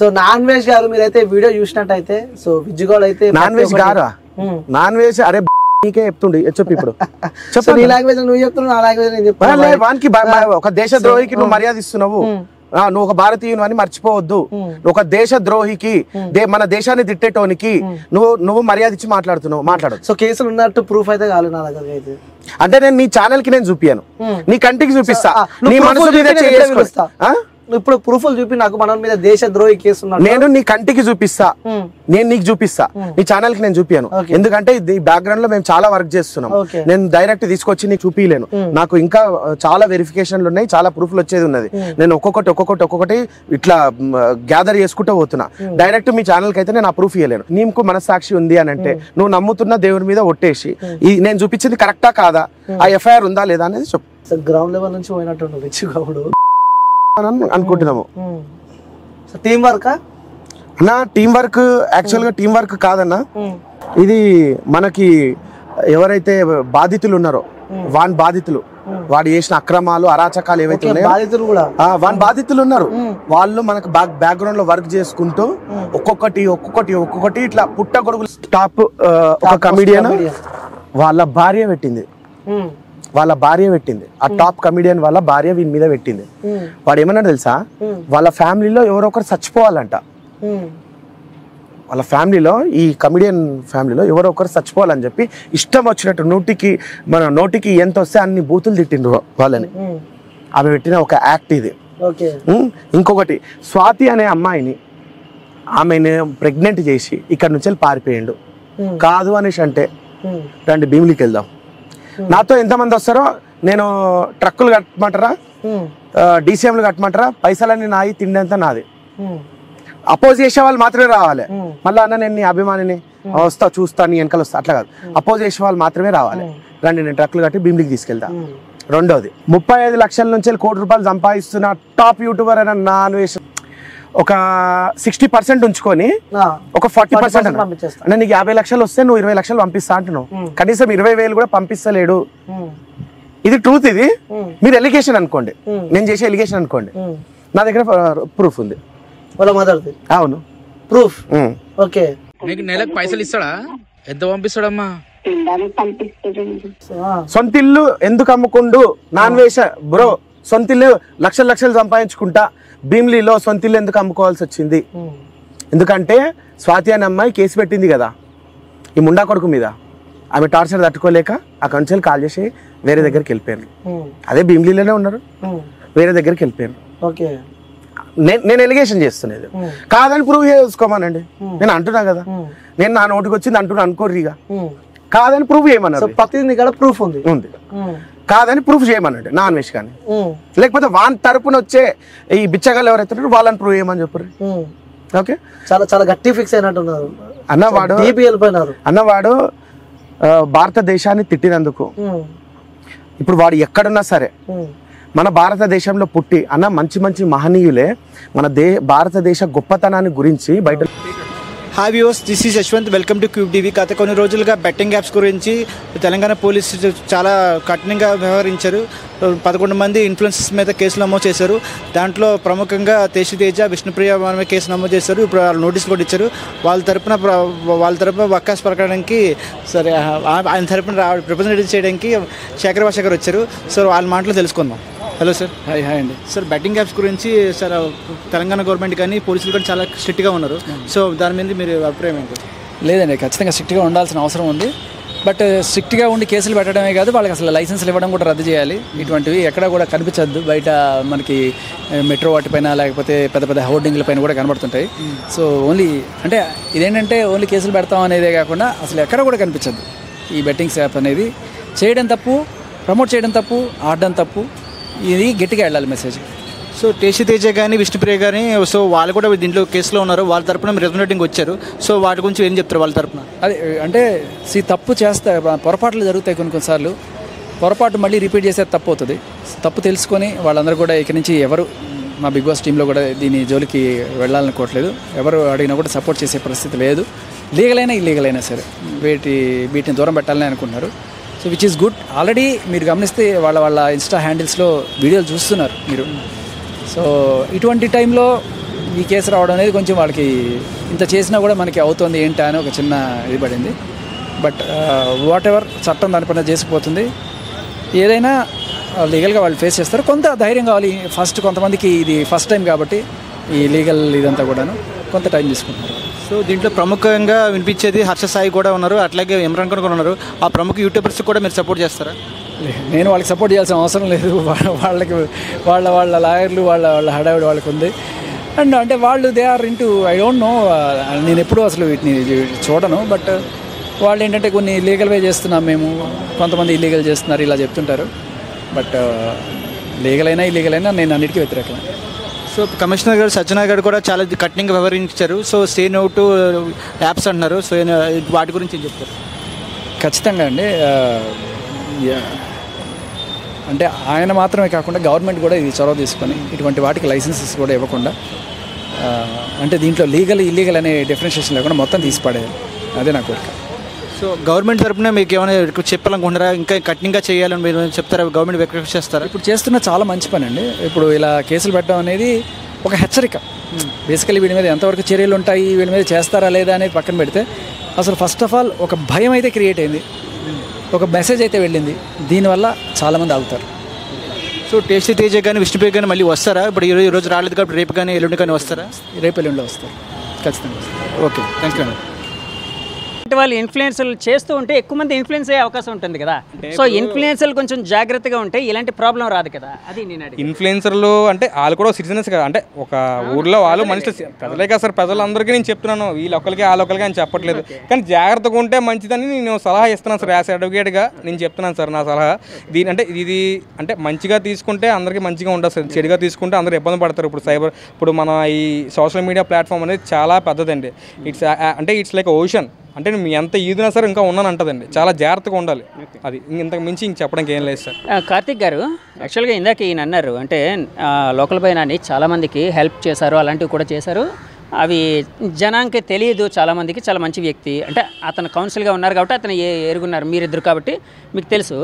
So non veg గారు మీరైతే వీడియో చూసినట్టయితే, సో విజ్జుగోల్ అయితే నాన్ వెజ్ గారా, నాన్ వెజ్ అరే నీకే చెప్తుండే చెప్పు. ఇప్పుడు నీ లాంగ్వేజ్ నువ్వు చెప్తున్నావు, నా లాంగ్వేజ్ నేను చెప్తున్నా. వానికి ఒక దేశ ద్రోహికి నువ్వు మర్యాద ఇస్తున్నావు, నువ్వు ఒక భారతీయుని అని మర్చిపోవద్దు. ఒక దేశ ద్రోహికి, మన దేశాన్ని తిట్టేటోనికి నువ్వు మర్యాద ఇచ్చి మాట్లాడదు. సో కేసులు ఉన్నట్టు ప్రూఫ్ అయితే కాదు నా దగ్గర అయితే. అంటే నేను నీ ఛానల్ కి నేను చూపియాను, నీ కంటికి చూపిస్తా, నీ మనసు మీద ఇప్పుడు ప్రూఫ్లు చూపి నాకు మన మీద దేశద్రోహి కేసు ఉన్నాడు. నేను నీ కంటికి చూపిస్తా, నేను నీకు చూపిస్తా, నీ ఛానల్ కి నేను చూపియాను. ఎందుకంటే ఈ బ్యాక్గ్రౌండ్ లో మేము చాలా వర్క్ చేస్తున్నాం. నేను డైరెక్ట్ తీసుకొచ్చి నీకు చూపియలేను. నాకు ఇంకా చాలా వెరిఫికేషన్లు ఉన్నాయి, చాలా ప్రూఫ్లు వచ్చేది ఉన్నది. నేను ఒక్కొక్కటి ఇట్లా గ్యాదర్ చేసుకుంటూ పోతున్నా. డైరెక్ట్ మీ ఛానల్ కి అయితే నేను ఆ ప్రూఫ్ ఇవ్వలేను. నీకు మనస్సాక్షి ఉంది అని అంటే నువ్వు నమ్ముతున్న దేవుడి మీద ఒట్టేసి నేను చూపించింది కరెక్టా కాదా, ఆ ఎఫ్ఐఆర్ ఉందా లేదా అనేది చెప్పు. గ్రౌండ్ లెవెల్ నుంచి పోయినట్టు రిచ్ గౌడు అనుకుంటున్నాము. టీం వర్క్ అన్నా, టీం వర్క్ యాక్చువల్ గా టీం వర్క్ కాదన్నా. ఇది మనకి ఎవరైతే బాధితులు ఉన్నారో వాని బాధితులు, వాడు చేసిన అక్రమాలు అరాచకాలు ఏవైతే ఉన్నాయో వాని బాధితులు ఉన్నారు. వాళ్ళు మనకు బ్యాక్గ్రౌండ్ లో వర్క్ చేసుకుంటూ ఒక్కొక్కటి ఇట్లా పుట్టగొడుగులు. టాప్ ఒక కమిడియన్ వాళ్ళ భార్య పెట్టింది, ఆ టాప్ కమిడియన్ వాళ్ళ భార్య వీని మీద పెట్టింది. వాడు ఏమన్నా తెలుసా, వాళ్ళ ఫ్యామిలీలో ఎవరో ఒకరు చచ్చిపోవాలంట. వాళ్ళ ఫ్యామిలీలో, ఈ కమిడియన్ ఫ్యామిలీలో ఎవరో ఒకరు చచ్చిపోవాలని చెప్పి ఇష్టం వచ్చినట్టు నోటికి ఎంత వస్తే అన్ని బూతులు తిట్టిండ్రు వాళ్ళని. ఆమె పెట్టిన ఒక యాక్ట్ ఇది. ఇంకొకటి, స్వాతి అనే అమ్మాయిని ఆమెను ప్రెగ్నెంట్ చేసి ఇక్కడ నుంచి పారిపోయిండు. కాదు అనేసి అంటే రండి భీమిలికి వెళ్దాం, నాతో ఎంతమంది వస్తారో నేను ట్రక్కులు కట్టమంటారా, డీసీఎంలు కట్టమంటారా, పైసలన్నీ నాయి, తిండి అంతా నాది. అపోజ్ చేసే వాళ్ళు మాత్రమే రావాలి. మళ్ళీ అన్న నేను నీ అభిమానిని, వస్తా చూస్తా, నీ వెనకాల వస్తా, అట్లా కాదు. అపోజ్ చేసే వాళ్ళు మాత్రమే రావాలి. రండి నేను ట్రక్కులు కట్టి భీమిలికి తీసుకెళ్తా. రెండోది, 35 లక్షల నుంచి ₹1 కోటి సంపాదిస్తున్న టాప్ యూట్యూబర్ అయిన నా అన్వేషణ ఒక 60% ఉంచుకొని ఒక 40% అంటే నీకు 50 లక్షలు వస్తే నువ్వు 20 లక్షలు పంపిస్తా అంటున్నావు. కనీసం 20,000 కూడా పంపిస్తలేడు. ఇది ట్రూత్. ఇది మీరు ఎలిగేషన్ అనుకోండి, నేను చేసే ఎలిగేషన్ అనుకోండి. నా దగ్గర ప్రూఫ్ ఉంది. అవును, ప్రూఫ్. ఓకే, నీకు నెలకు పైసలు ఇస్తాడా? ఎంత పంపిస్తాడమ్మా? సొంత ఇల్లు ఎందుకు అమ్ముకుండు నాన్ వేష బ్రో? సొంత ఇల్లు లక్షలు సంపాదించుకుంటా భీమిలిలో సొంత ఇల్లు ఎందుకు అమ్ముకోవాల్సి వచ్చింది? ఎందుకంటే స్వాతి అనే అమ్మాయి కేసు పెట్టింది కదా ఈ ముండా కొడుకు మీద. ఆమె టార్చర్ తట్టుకోలేక ఆ కౌన్సిల్ కాల్ చేసి వేరే దగ్గరికి వెళ్ళిపోయాను. అదే భీమిలిలోనే ఉన్నారు, వేరే దగ్గరికి వెళ్ళిపోయాను. నేను ఎలిగేషన్ చేస్తున్నది కాదని ప్రూవ్ చేసుకోమానండి. నేను అంటున్నా కదా, నేను నా నోటికి వచ్చింది అంటున్నా అనుకోర్రిగా. కాదని ప్రూవ్ చేయమన్నారు. ప్రతిదీ కూడా ప్రూఫ్ ఉంది. కాదని ప్రూఫ్ చేయమన్నాడు నా అన్వేష్ కానీ. లేకపోతే వాన్ తరపున వచ్చే ఈ బిచ్చగాళ్ళు ఎవరైతే వాళ్ళని ప్రూవ్ చేయమని చెప్పారు. ఓకే, చాలా గట్టి ఫిక్స్ అయినట్టున్నారు అన్నవాడు. భారతదేశాన్ని తిట్టినందుకు ఇప్పుడు వాడు ఎక్కడున్నా సరే మన భారతదేశంలో పుట్టి అన్న మంచి మహనీయులే మన భారతదేశ గొప్పతనాన్ని గురించి బయట. Hi viewers, this is Yashwant. Welcome to cube TV. గత కొన్ని రోజులుగా బెట్టింగ్ యాప్స్ గురించి తెలంగాణ పోలీసులు చాలా కఠినంగా వ్యవహరించారు. 11 మంది ఇన్ఫ్లుయెన్సర్స్ మీద కేసులు నమోదు చేశారు. దాంట్లో ప్రముఖంగా తేజ, విష్ణుప్రియ మీద కేసు నమోదు చేశారు. ఇప్పుడు వాళ్ళు నోటీసులు కూడా ఇచ్చారు. వాళ్ళ తరపున వక్కాస్ పలకడానికి సరే ఆయన తరపున రిప్రజెంటేటివ్ చేయడానికి శేఖర్ భాష గారు వచ్చారు. సో వాళ్ళ మాటలు తెలుసుకుందాం. Hello sir. హాయ్ అండి. సార్, బెట్టింగ్ యాప్స్ గురించి సార్ తెలంగాణ గవర్నమెంట్ కానీ పోలీసులు కానీ చాలా స్ట్రిక్ట్గా ఉన్నారు. సో దాని మీద మీరు అభిప్రాయం ఏంటి? లేదండి, ఖచ్చితంగా స్ట్రిక్ట్గా ఉండాల్సిన అవసరం ఉంది. బట్ స్ట్రిక్ట్గా ఉండి కేసులు పెట్టడమే కాదు, వాళ్ళకి అసలు లైసెన్స్లు ఇవ్వడం కూడా రద్దు చేయాలి. ఇటువంటివి ఎక్కడ కూడా కనిపించద్దు. బయట మనకి మెట్రో వాటిపైన లేకపోతే పెద్ద హోర్డింగ్ల పైన కూడా కనబడుతుంటాయి. సో ఓన్లీ అంటే ఇదేంటంటే ఓన్లీ కేసులు పెడతాం అనేదే కాకుండా అసలు ఎక్కడ కూడా కనిపించద్దు. ఈ బెట్టింగ్స్ యాప్ అనేది చేయడం తప్పు, ప్రమోట్ చేయడం తప్పు, ఆడడం తప్పు. ఇది గట్టిగా వెళ్ళాలి మెసేజ్. సో తేజ కానీ విష్ణుప్రియ కానీ సో వాళ్ళు కూడా దీంట్లో కేసులో ఉన్నారు. వాళ్ళ తరపున రిప్రజెంటేటివ్ వచ్చారు. సో వాటి గురించి ఏం చెప్తారు వాళ్ళ తరపున? అదే అంటే తప్పు చేస్తే పొరపాట్లు జరుగుతాయి కొన్నిసార్లు. పొరపాటు మళ్ళీ రిపీట్ చేసేది తప్పు అవుతుంది. తప్పు తెలుసుకొని వాళ్ళందరూ కూడా ఇక్కడి నుంచి ఎవరు మా బిగ్ బాస్ టీంలో కూడా దీని జోలికి వెళ్ళాలనుకోవట్లేదు. ఎవరు అడిగినా కూడా సపోర్ట్ చేసే పరిస్థితి లేదు. లీగల్ అయినా ఇల్లీగల్ అయినా సరే వీటిని దూరం పెట్టాలని అనుకుంటున్నారు. So which is good. Already మీరు గమనిస్తే వాళ్ళ ఇన్స్టా హ్యాండిల్స్లో వీడియోలు చూస్తున్నారు మీరు. సో ఇటువంటి టైంలో ఈ కేసు రావడం అనేది కొంచెం వాళ్ళకి ఇంత చేసినా కూడా మనకి అవుతుంది ఏంటా అని ఒక చిన్న ఇది పడింది. బట్ వాట్ ఎవర్, చట్టం దాని పైన చేసిపోతుంది. ఏదైనా లీగల్గా వాళ్ళు ఫేస్ చేస్తారు. కొంత ధైర్యం కావాలి ఫస్ట్. కొంతమందికి ఇది ఫస్ట్ టైం కాబట్టి ఈ లీగల్ ఇదంతా కూడాను కొంత టైం తీసుకుంటున్నారు. సో దీంట్లో ప్రముఖంగా వినిపించేది హర్ష సాయి కూడా ఉన్నారు, అట్లాగే ఇమ్రాన్ ఖాన్ కూడా ఉన్నారు. ఆ ప్రముఖ యూట్యూబర్స్ కూడా మీరు సపోర్ట్ చేస్తారా? నేను వాళ్ళకి సపోర్ట్ చేయాల్సిన అవసరం లేదు. వాళ్ళకి వాళ్ళ లాయర్లు వాళ్ళ హడావిడి వాళ్ళకి ఉంది. అండ్ అంటే వాళ్ళు they are into I don't know, నేను ఎప్పుడూ అసలు వీటిని చూడను. బట్ వాళ్ళు ఏంటంటే కొన్ని లీగల్ వే చేస్తున్నాం మేము, కొంతమంది ఇల్లీగల్ చేస్తున్నారు ఇలా చెప్తుంటారు. బట్ లీగల్ అయినా ఇల్లీగల్ అయినా నేను అన్నిటికీ వ్యతిరేకమే. సో కమిషనర్ గారు సత్యనారాయణ గారు కూడా చాలా కఠినంగా వ్యవహరించారు. So say no to apps అంటున్నారు. సో వాటి గురించి ఏం చెప్తారు? ఖచ్చితంగా అండి. అంటే ఆయన మాత్రమే కాకుండా గవర్నమెంట్ కూడా ఇది చొరవ తీసుకొని ఇటువంటి వాటికి లైసెన్సెస్ కూడా ఇవ్వకుండా, అంటే దీంట్లో లీగల్ ఇల్లీగల్ అనే డిఫరెన్షియేషన్ లేకుండా మొత్తం తీసిపడేది, అదే నా కోరిక. సో గవర్నమెంట్ తరపున మీకు ఏమైనా చెప్పాలనుకుంటారా? ఇంకా కఠినంగా చేయాలని మీరు చెప్తారా? గవర్నమెంట్ రిక్వెస్ట్ చేస్తారా? ఇప్పుడు చేస్తున్న చాలా మంచి పని అండి. ఇప్పుడు ఇలా కేసులు పెట్టడం అనేది ఒక హెచ్చరిక. బేసికలీ వీడి మీద ఎంతవరకు చర్యలు ఉంటాయి, వీడి మీద చేస్తారా లేదా అనేది పక్కన పెడితే, అసలు ఫస్ట్ ఆఫ్ ఆల్ ఒక భయం అయితే క్రియేట్ అయింది, ఒక మెసేజ్ అయితే వెళ్ళింది. దీనివల్ల చాలామంది ఆగుతారు. సో టేస్టీ తేజ కానీ విష్ణుప్రియ కానీ మళ్ళీ వస్తారా? ఇప్పుడు ఈరోజు రాలేదు కాబట్టి రేపు కానీ ఎల్లుండి కానీ వస్తారా? రేపు ఎల్లుండిలో వస్తారు ఖచ్చితంగా. ఓకే, థ్యాంక్ యూ అండి. వాళ్ళు ఇన్ఫ్లుయెన్సర్లు చేస్తూ ఉంటే ఎక్కువ మంది ఇన్ఫ్లుయెన్స్ అయ్యే అవకాశం ఉంటుంది కదా. సో ఇన్ఫ్లుయెన్సర్లు కొంచెం జాగ్రత్తగా ఉంటే ఇలాంటి ప్రాబ్లం రాదు కదా. అది నేను అడిగి ఇన్ఫ్లుయెన్సర్లు అంటే వాళ్ళు కూడా సిటిజన్స్ కదా, అంటే ఒక ఊర్లో వాళ్ళు మనుషులు ప్రజలే కదా సార్. ప్రజలందరికీ నేను చెప్తున్నాను, వీళ్ళొక్కరికి వాళ్ళొక్కరికి అని చెప్పట్లేదు, కానీ జాగ్రత్తగా ఉంటే మంచిదని నేను సలహా ఇస్తున్నాను సార్. యాజ్ అడ్వకేట్గా నేను చెప్తున్నాను సార్ నా సలహా. ఇది అంటే మంచిగా తీసుకుంటే అందరికీ మంచిగా ఉంటుంది సార్, చెడుగా తీసుకుంటే అందరూ ఇబ్బంది పడతారు. ఇప్పుడు మన ఈ సోషల్ మీడియా ప్లాట్ఫామ్ అనేది చాలా పెద్దదండి. It's like ocean. అంటే నువ్వు ఎంత ఈదినా సరే ఇంకా ఉన్నాను అంటదండి. చాలా జాగ్రత్తగా ఉండాలి. అది ఇంతకు మించి ఇంక చెప్పడానికి ఏం లేదు సార్. కార్తిక్ గారు, యాక్చువల్గా ఇందాక ఈయన అన్నారు, అంటే లోకల్ బైనాని చాలామందికి హెల్ప్ చేశారు, అలాంటివి కూడా చేశారు. అవి జనానికి తెలియదు. చాలామందికి చాలా మంచి వ్యక్తి, అంటే అతను కౌన్సిల్గా ఉన్నారు కాబట్టి అతను ఎరుగున్నారు, మీరిద్దరు కాబట్టి మీకు తెలుసు.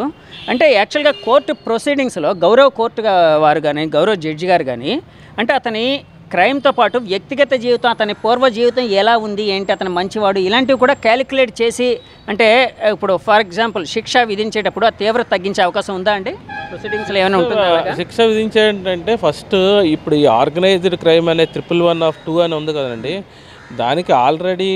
అంటే యాక్చువల్గా కోర్టు ప్రొసీడింగ్స్లో గౌరవ కోర్టు వారు కానీ గౌరవ జడ్జి గారు కానీ అంటే అతని క్రైమ్తో పాటు వ్యక్తిగత జీవితం, అతని పూర్వ జీవితం ఎలా ఉంది, ఏంటి, అతను మంచివాడు, ఇలాంటివి కూడా క్యాలిక్యులేట్ చేసి, అంటే ఇప్పుడు ఫర్ ఎగ్జాంపుల్ శిక్ష విధించేటప్పుడు ఆ తీవ్రత తగ్గించే అవకాశం ఉందా అండి? ప్రొసీడింగ్స్లో ఏమైనా ఉంటుందా? శిక్ష విధించేటంటే ఫస్ట్ ఇప్పుడు ఈ ఆర్గనైజ్డ్ క్రైమ్ అనే 111(2) అని ఉంది కదండి, దానికి ఆల్రెడీ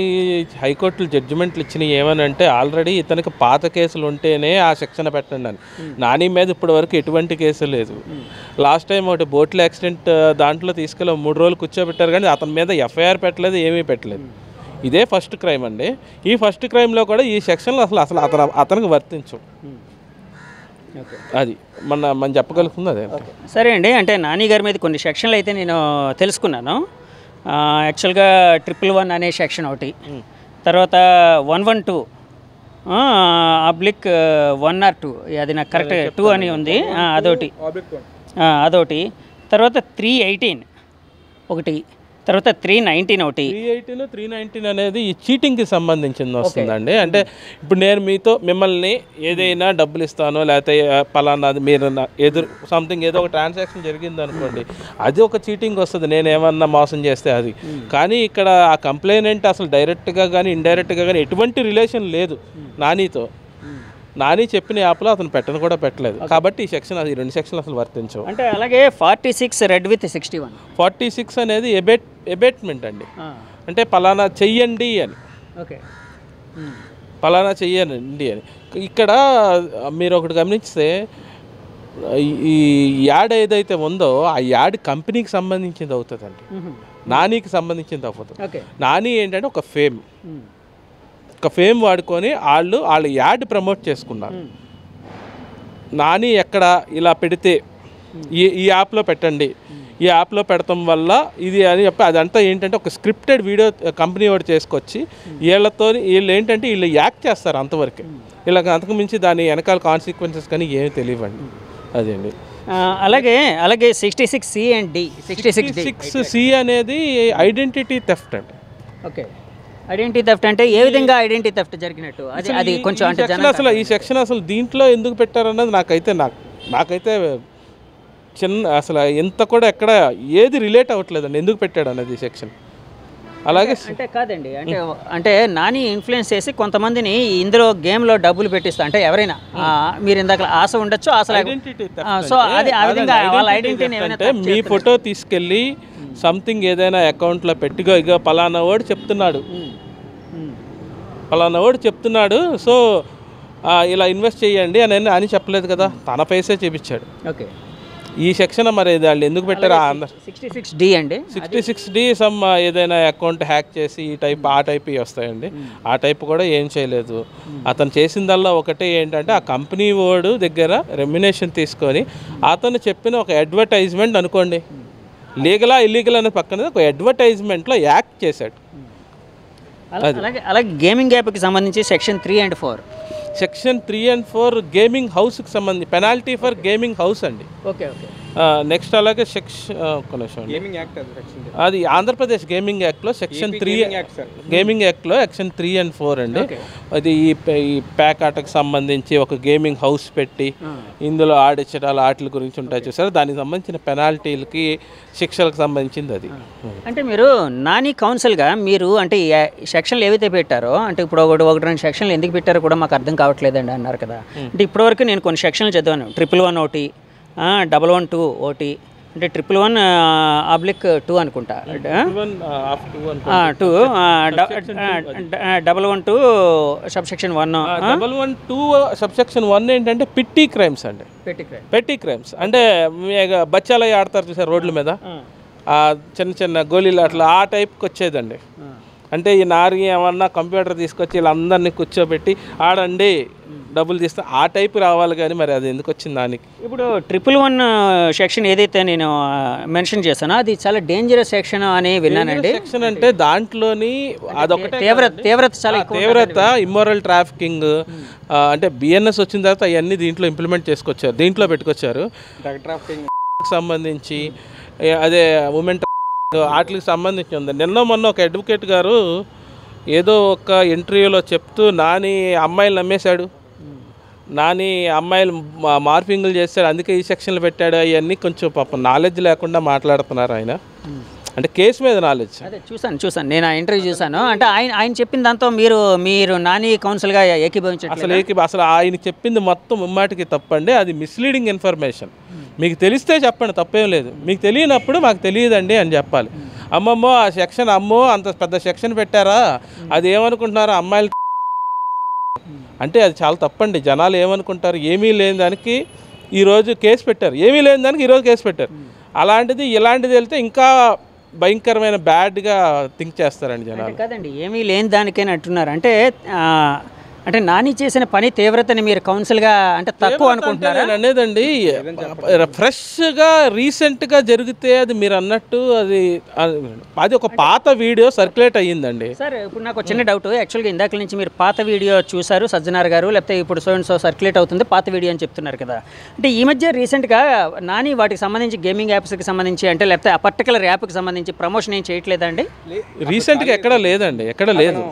హైకోర్టులు జడ్జిమెంట్లు ఇచ్చినవి ఏమనంటే ఆల్రెడీ ఇతనికి పాత కేసులు ఉంటేనే ఆ శిక్షణ పెట్టండి అని. నాని మీద ఇప్పటి వరకు ఎటువంటి కేసు లేదు. లాస్ట్ టైం ఒకటి బోట్ల యాక్సిడెంట్ దాంట్లో తీసుకెళ్ళి 3 రోజులు కూర్చోబెట్టారు, కానీ అతని మీద ఎఫ్ఐఆర్ పెట్టలేదు, ఏమీ పెట్టలేదు. ఇదే ఫస్ట్ క్రైమ్ అండి. ఈ ఫస్ట్ క్రైమ్లో కూడా ఈ సెక్షన్లు అసలు అతనికి వర్తించు. అది మనం చెప్పగలుగుతుంది అదే. సరే అండి, అంటే నాని గారి మీద కొన్ని సెక్షన్లు అయితే నేను తెలుసుకున్నాను. యాక్చువల్గా 111 అనే సెక్షన్ ఒకటి, తర్వాత 112/1 or 2, అది నాకు కరెక్ట్ 2 అని ఉంది, అదొకటి. తర్వాత 318 ఒకటి, తర్వాత 319 ఒకటి. 318, 319 అనేది ఈ చీటింగ్కి సంబంధించింది వస్తుందండి. అంటే ఇప్పుడు నేను మిమ్మల్ని ఏదైనా డబ్బులు ఇస్తానో, లేకపోతే పలానాది మీరు సంథింగ్ ఏదో ఒక ట్రాన్సాక్షన్ జరిగింది అనుకోండి, అది ఒక చీటింగ్ వస్తుంది, నేను ఏమన్నా మోసం చేస్తే అది. కానీ ఇక్కడ ఆ కంప్లైనెంట్ అసలు డైరెక్ట్గా కానీ ఇండైరెక్ట్గా కానీ ఎటువంటి రిలేషన్ లేదు నానితో. నాని చెప్పిన యాప్లో అతను పెట్టలేదు కాబట్టి ఈ సెక్షన్, అది 2 సెక్షన్లు అసలు వర్తించవు. అంటే అలాగే 46 రెడ్ విత్ 61. 46 అనేది ఎబేట్మెంట్ అండి, అంటే పలానా చెయ్యండి అని. ఓకే, పలానా చెయ్యండి అని. ఇక్కడ మీరు ఒకటి గమనిస్తే ఈ యాడ్ ఏదైతే ఉందో ఆ యాడ్ కంపెనీకి సంబంధించింది అవుతుందండి, నానికి సంబంధించింది అవుతుంది. నాని ఏంటంటే ఒక ఫేమ్ వాడుకొని వాళ్ళు యాడ్ ప్రమోట్ చేసుకున్నారు. నాని ఎక్కడ ఇలా పెడితే ఈ యాప్లో పెట్టండి, ఈ యాప్లో పెడతాం వల్ల ఇది అని చెప్పి అదంతా ఏంటంటే ఒక స్క్రిప్టెడ్ వీడియో కంపెనీ వాడు చేసుకొచ్చి వీళ్ళు ఏంటంటే వీళ్ళు యాక్ట్ చేస్తారు అంతవరకే. ఇలా అంతకు మించి దాని వెనకాల కాన్సిక్వెన్సెస్ కానీ ఏమి తెలియవండి. అదేండి. అలాగే 66C and D. 66C అనేది ఐడెంటిటీ థెఫ్ట్ అండి. ఓకే, ఐడెంటిటీ థెఫ్ట్ అంటే ఏ విధంగా ఐడెంటిటీ థెఫ్ట్ జరిగినట్టు అది కొంచెం అంటే అసలు ఈ సెక్షన్ అసలు దీంట్లో ఎందుకు పెట్టారన్నది నాకైతే అసలు ఎంత కూడా ఎక్కడ ఏది రిలేట్ అవ్వట్లేదండి ఎందుకు పెట్టాడు అన్నది ఈ సెక్షన్. అలాగే అంటే కాదండి, అంటే నాని ఇన్ఫ్లుయెన్స్ చేసి కొంతమందిని ఇందులో గేమ్లో డబ్బులు పెట్టిస్తా, అంటే ఎవరైనా మీరు ఇందాక ఆశ ఉండొచ్చు, ఆశ సో అది ఆ విధంగా వాళ్ళ ఐడెంటిటీని అంటే మీ ఫోటో తీసుకెళ్ళి సంథింగ్ ఏదైనా అకౌంట్లో పెట్టిగో ఇక పలానా వాడు చెప్తున్నాడు, సో ఇలా ఇన్వెస్ట్ చేయండి అని చెప్పలేదు కదా, తన ఫేసే చూపించాడు. ఓకే, ఈ సెక్షన్ మరి వాళ్ళు ఎందుకు పెట్టారు? 66D అండి, 66D సమ్ ఏదైనా అకౌంట్ హ్యాక్ చేసి ఈ టైప్ ఆ టైప్ వస్తాయండి. ఆ టైప్ కూడా ఏం చేయలేదు. అతను చేసిందల్లా ఒకటే ఏంటంటే ఆ కంపెనీ వాడు దగ్గర రెమ్యునేషన్ తీసుకొని అతను చెప్పిన ఒక అడ్వర్టైజ్మెంట్ అనుకోండి, లీగలా ఇల్లీగల్ అనే పక్కన ఒక అడ్వర్టైజ్మెంట్లో యాక్ట్ చేశాడు. అలాగే గేమింగ్ యాప్కి సంబంధించి section 3 and 4 section 3 and 4 gaming హౌస్కి సంబంధించి పెనాల్టీ ఫర్ గేమింగ్ హౌస్ అండి. Okay okay. నెక్స్ట్ అలాగే అది ఆంధ్రప్రదేశ్ గేమింగ్ యాక్ట్లో సెక్షన్ 3 గేమింగ్ యాక్ట్లో సెక్షన్ 3 and 4 అండి. అది ఈ ప్యాక్ ఆటకు సంబంధించి ఒక గేమింగ్ హౌస్ పెట్టి ఇందులో ఆడించడాలు ఆటల గురించి ఉంటాయి చూసారు, దానికి సంబంధించిన పెనాల్టీలకి శిక్షలకు సంబంధించింది అది. అంటే మీరు నాని కౌన్సిల్గా మీరు అంటే సెక్షన్లు ఏవైతే పెట్టారో, అంటే ఇప్పుడు ఒకటి 2 సెక్షన్లు ఎందుకు పెట్టారో కూడా మాకు అర్థం కావట్లేదండి అన్నారు కదా. అంటే ఇప్పటివరకు నేను కొన్ని సెక్షన్లు చదివాను, 111 ఒకటి, 112 ఒకటి, అంటే 111/2 అనుకుంటా, 2 112 సబ్సెక్షన్ 1. 112 సబ్సెక్షన్ 1 ఏంటంటే పిట్టి క్రైమ్స్ అండి. పెట్టి క్రైమ్స్ అంటే బచ్చాలు ఆడతారు చూసారు రోడ్ల మీద, చిన్న చిన్న గోళీలు అట్లా ఆ టైప్కి వచ్చేదండి. అంటే ఈ నారి ఏమన్నా కంప్యూటర్ తీసుకొచ్చి వీళ్ళందరినీ కూర్చోబెట్టి ఆడండి డబ్బులు తీస్తే ఆ టైప్ రావాలి, కానీ మరి అది ఎందుకు వచ్చింది దానికి. ఇప్పుడు 111 సెక్షన్ ఏదైతే నేను మెన్షన్ చేశానో అది చాలా డేంజరస్ సెక్షన్ అని విన్నానండి. సెక్షన్ అంటే దాంట్లోని అదొకటి తీవ్రత చాలా తీవ్రత, ఇమ్మోరల్ ట్రాఫికింగ్, అంటే బిఎన్ఎస్ వచ్చిన తర్వాత అవన్నీ దీంట్లో ఇంప్లిమెంట్ చేసుకొచ్చారు, దీంట్లో పెట్టుకొచ్చారు. డ్రగ్ ట్రాఫికింగ్ సంబంధించి అదే ఉమెన్ వాటికి సంబంధించి ఉంది. మొన్న ఒక అడ్వకేట్ గారు ఏదో ఒక ఇంటర్వ్యూలో చెప్తూ నాని అమ్మాయిలు నమ్మేశాడు, నాని అమ్మాయిలు మార్పింగ్లు చేస్తాడు, అందుకే ఈ సెక్షన్లు పెట్టాడు, అవన్నీ కొంచెం పాపం నాలెడ్జ్ లేకుండా మాట్లాడుతున్నారు ఆయన. అంటే కేసు మీద నాలెడ్జ్. అదే చూసాను నేను ఆ ఇంటర్వ్యూ చూసాను. అంటే ఆయన చెప్పిన దాంతో మీరు నాని కౌన్సిల్గా ఏకీభవించారు? అసలు ఆయన చెప్పింది మొత్తం ముమ్మాటికి తప్పండి, అది మిస్లీడింగ్ ఇన్ఫర్మేషన్. మీకు తెలిస్తే చెప్పండి, తప్పేం లేదు. మీకు తెలియనప్పుడు మాకు తెలియదండి అని చెప్పాలి. అమ్మమ్మో ఆ సెక్షన్, అమ్మో అంత పెద్ద సెక్షన్ పెట్టారా, అది ఏమనుకుంటున్నారో అమ్మాయిలు అంటే అది చాలా తప్పండి. జనాలు ఏమనుకుంటారు, ఏమీ లేని దానికి ఈరోజు కేసు పెట్టారు, ఏమీ లేని దానికి ఈరోజు కేసు పెట్టారు. అలాంటిది ఇలాంటిది వెళ్తే ఇంకా భయంకరమైన బ్యాడ్గా థింక్ చేస్తారండి జనాలు. కాదండి, ఏమీ లేని దానికైనా అంటున్నారు. అంటే నాని చేసిన పని తీవ్రతని మీరు కౌన్సిల్గా అంటే తక్కువ అనుకుంటున్నారా? అనేదండి ఫ్రెష్గా రీసెంట్గా జరిగితే అది మీరు అన్నట్టు అది ఒక పాత వీడియో సర్క్యులేట్ అయ్యిందండి. సార్ ఇప్పుడు నాకు చిన్న డౌట్, యాక్చువల్గా ఇందాక నుంచి మీరు పాత వీడియో చూసారు సజ్జనార్ గారు, లేకపోతే ఇప్పుడు సో సర్క్యులేట్ అవుతుంది పాత వీడియో అని చెప్తున్నారు కదా. అంటే ఈ మధ్య రీసెంట్గా నాని వాటికి సంబంధించి గేమింగ్ యాప్స్కి సంబంధించి అంటే లేకపోతే ఆ పర్టికులర్ యాప్కి సంబంధించి ప్రమోషన్ ఏం చేయట్లేదండి? రీసెంట్గా ఎక్కడ లేదండి, ఎక్కడ లేదు.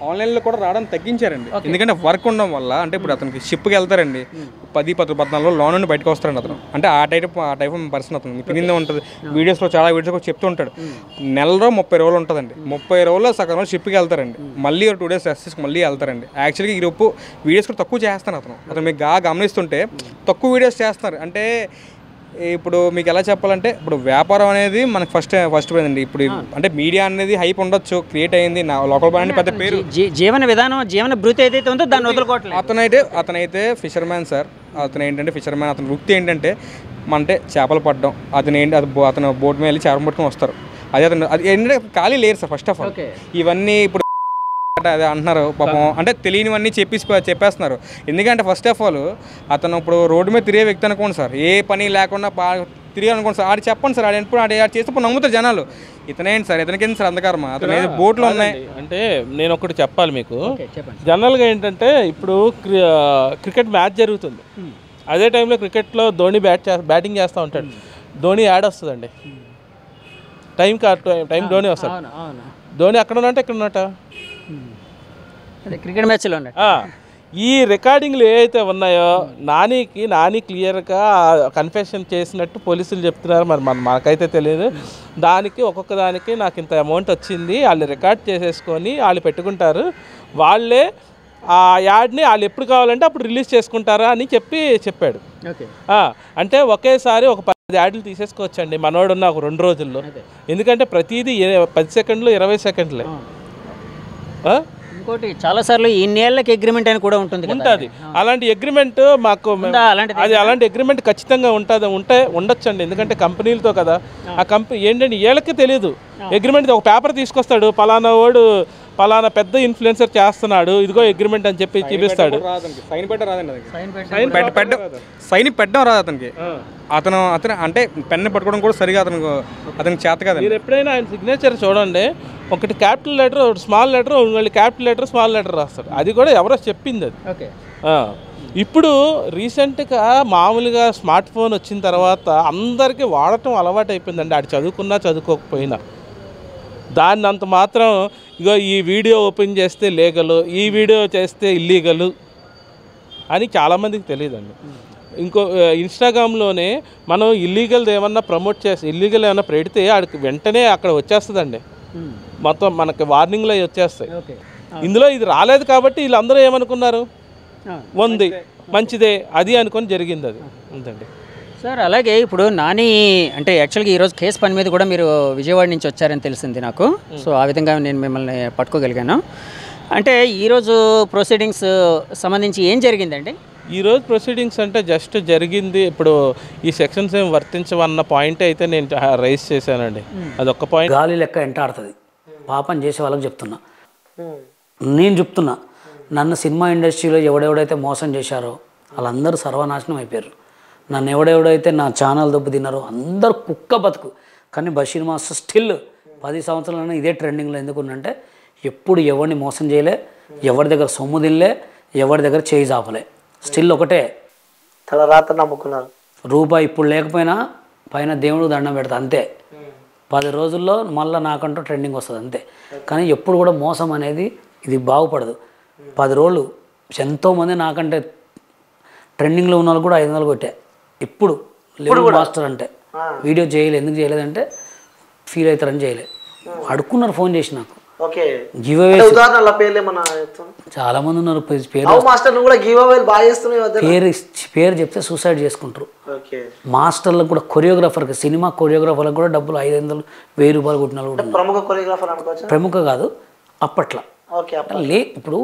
ఆన్లైన్లో కూడా రావడం తగ్గించారండి, ఎందుకంటే వర్క్ ఉండడం వల్ల. అంటే ఇప్పుడు అతనికి షిప్కి వెళ్తారండి, 10-14 లోన్ నుండి బయటకు వస్తారండి అతను. అంటే ఆ టైప్ పర్సన్ అతను. మీకు తినిందే ఉంటుంది, వీడియోస్లో చాలా వీడియోస్ కూడా చెప్తూ ఉంటాడు. నెలలో 30 రోజులు ఉంటుందండి, 30 రోజుల్లో సగం రోజు షిప్కి వెళ్తారండి, మళ్ళీ 2 days రెస్ట్ తీసుకు మళ్ళీ వెళ్తారండి. యాక్చువల్గా ఈరోజు వీడియోస్ కూడా తక్కువ చేస్తాను అతను మీకు గమనిస్తుంటే తక్కువ వీడియోస్ చేస్తున్నారు. అంటే ఇప్పుడు మీకు ఎలా చెప్పాలంటే, ఇప్పుడు వ్యాపారం అనేది మనకు ఫస్ట్ పోయిందండి. ఇప్పుడు అంటే మీడియా అనేది హైప్ ఉండొచ్చు, క్రియేట్ అయింది, నా లోకల్ బాండ్ పెద్ద పేరు, జీవన విధానం, జీవన భృతి ఏదైతే ఉందో దాన్ని వదులుకోవట్లేదు. అతనైతే ఫిషర్మ్యాన్ సార్. అతను ఏంటంటే ఫిషర్మ్యాన్, అతని వృత్తి ఏంటంటే అంటే చేపలు పట్టడం. అతను బోట్ మీద వెళ్ళి చేపలు పట్టుకొని వస్తారు. అది ఏంటంటే ఖాళీ లేరు సార్. ఫస్ట్ ఆఫ్ ఆల్ ఇవన్నీ ఇప్పుడు అదే అంటున్నారు పాపం, అంటే తెలియనివన్నీ చెప్పేస్తున్నారు. ఎందుకంటే ఫస్ట్ ఆఫ్ ఆల్ అతను ఇప్పుడు రోడ్డు మీద తిరిగే వ్యక్తి అనుకోండి సార్, ఏ పని లేకుండా తిరిగానుకోండి సార్, ఆడు చెప్పండి సార్, ఆడు చేస్తే నమ్ముతారు జనాలు. ఇతనేంటి సార్, ఇతనికేంటి సార్ అంధకారమా, అతను బోట్లు ఉన్నాయి. అంటే నేను ఒకటి చెప్పాలి మీకు, జనరల్గా ఏంటంటే ఇప్పుడు క్రికెట్ మ్యాచ్ జరుగుతుంది, అదే టైంలో క్రికెట్లో ధోని బ్యాటింగ్ చేస్తూ ఉంటాడు, ధోని యాడ్ వస్తుందండి, టైం ధోని వస్తాడు. ధోని అక్కడ ఉన్నట్టు ఇక్కడ ఉన్నట్ట క్రికెట్ మ్యాచ్లో ఈ రికార్డింగ్లు ఏవైతే ఉన్నాయో నాని క్లియర్గా కన్ఫెషన్ చేసినట్టు పోలీసులు చెప్తున్నారు. మరి మనకైతే తెలియదు. దానికి ఒక్కొక్క దానికి నాకు ఇంత అమౌంట్ వచ్చింది, వాళ్ళు రికార్డ్ చేసేసుకొని వాళ్ళు పెట్టుకుంటారు, వాళ్ళే ఆ యాడ్ని వాళ్ళు ఎప్పుడు కావాలంటే అప్పుడు రిలీజ్ చేసుకుంటారా అని చెప్పాడు. అంటే ఒకేసారి ఒక 10 యాడ్లు తీసేసుకోవచ్చండి మనోడున్న ఒక 2 రోజుల్లో. ఎందుకంటే ప్రతిదీ 10 సెకండ్లు 20 సెకండ్లే. ఇంకోటి చాలాసార్లు ఇన్నేళ్ళకి అగ్రిమెంట్ అని కూడా ఉంటుంది ఉంటుంది. అలాంటి అగ్రిమెంట్ మాకు అలాంటి అగ్రిమెంట్ ఖచ్చితంగా ఉండొచ్చండి. ఎందుకంటే కంపెనీలతో కదా, ఆ కంపెనీ ఏంటంటే వీళ్ళకి తెలియదు అగ్రిమెంట్. ఒక పేపర్ తీసుకొస్తాడు, పలానా వాడు పలానా పెద్ద ఇన్ఫ్లుయెన్సర్ చేస్తున్నాడు, ఇదిగో అగ్రిమెంట్ అని చెప్పి చూపిస్తాడు. సైన్ పెట్టడం రాదు అతనికి. అతను అంటే పెన్ను పట్టుకోవడం కూడా సరిగా అతనికి చేత కదా. మీరు ఎప్పుడైనా ఆయన సిగ్నేచర్ చూడండి, ఒకటి క్యాపిటల్ లెటర్, ఒకటి స్మాల్ లెటర్, మళ్ళీ క్యాపిటల్ లెటర్ స్మాల్ లెటర్ రాస్తాడు. అది కూడా ఎవరో చెప్పింది అది. ఓకే. ఇప్పుడు రీసెంట్గా మామూలుగా స్మార్ట్ ఫోన్ వచ్చిన తర్వాత అందరికీ వాడటం అలవాటు అయిపోయిందండి. ఆడు చదువుకున్నా చదువుకోకపోయినా దాన్ని అంత మాత్రం ఇగో ఈ వీడియో ఓపెన్ చేస్తే లీగలు, ఈ వీడియో చేస్తే ఇల్లీగలు అని చాలామందికి తెలియదండి. ఇంకో ఇన్స్టాగ్రామ్లోనే మనం ఇల్లీగల్ ఏమన్నా ప్రమోట్ చేస్తే, ఇల్లీగల్ ఏమన్నా పెడితే ఆడికి వెంటనే అక్కడ వచ్చేస్తుందండి, మొత్తం మనకి వార్నింగ్లో వచ్చేస్తాయి. ఇందులో ఇది రాలేదు కాబట్టి వీళ్ళందరూ ఏమనుకున్నారు, ఉంది మంచిదే అది అనుకొని జరిగింది అది. అంతండి సార్. అలాగే ఇప్పుడు నాని అంటే యాక్చువల్గా ఈరోజు కేసు పని మీద కూడా మీరు విజయవాడ నుంచి వచ్చారని తెలిసింది నాకు. సో ఆ విధంగా నేను మిమ్మల్ని పట్టుకోగలిగాను. అంటే ఈరోజు ప్రొసీడింగ్స్ సంబంధించి ఏం జరిగిందండి? ఈరోజు ప్రొసీడింగ్స్ అంటే జస్ట్ జరిగింది, ఇప్పుడు ఈ సెక్షన్స్ ఏం వర్తించవన్న పాయింట్ అయితే నేను రైజ్ చేశానండి. అదొక్క పాయింట్. గాలి లెక్క ఎంటాడుతుంది పాపం చేసే వాళ్ళకి చెప్తున్నా. నేను చెప్తున్నా, నన్ను సినిమా ఇండస్ట్రీలో ఎవడెవడైతే మోసం చేశారో వాళ్ళందరూ సర్వనాశనం అయిపోయారు. నన్ను ఎవడెవడైతే నా ఛానల్ దెబ్బ తిన్నారో అందరు కుక్క బతుకు. కానీ బషీర్ మాస్టర్ స్టిల్ 10 సంవత్సరాలైనా ఇదే ట్రెండింగ్లో ఎందుకున్నంటే ఎప్పుడు ఎవరిని మోసం చేయలే, ఎవరి దగ్గర సొమ్ము తినలే, ఎవరి దగ్గర చేయి చాపలే. స్టిల్ ఒకటే, తలరాత నమ్ముకున్నారు. రూపాయి ఇప్పుడు లేకపోయినా పైన దేవుడు దండం పెడతా అంతే. 10 రోజుల్లో మళ్ళీ నాకంటూ ట్రెండింగ్ వస్తుంది అంతే. కానీ ఎప్పుడు కూడా మోసం అనేది ఇది బాగుపడదు. 10 రోజులు ఎంతోమంది నాకంటే ట్రెండింగ్లో ఉన్న వాళ్ళు కూడా 500 కొట్టే. ఇప్పుడు లెవెల్ మాస్టర్ అంటే వీడియో చేయలేదు. ఎందుకు చేయలేదంటే ఫీల్ అవుతారని చేయలేదు. అడుక్కున్నారు ఫోన్ చేసి నాకు. గివ్ అవే చాలా మంది ఉన్నారు. పేరు చెప్తే సూసైడ్ చేసుకుంటారు. మాస్టర్లకు కూడా, కొరియోగ్రాఫర్కి, సినిమా కొరియోగ్రాఫర్లకు కూడా డబ్బులు 500, 1000 రూపాయలు కొట్టిన వాళ్ళు కూడా. ప్రముఖ కాదు అప్పట్లో. ఇప్పుడు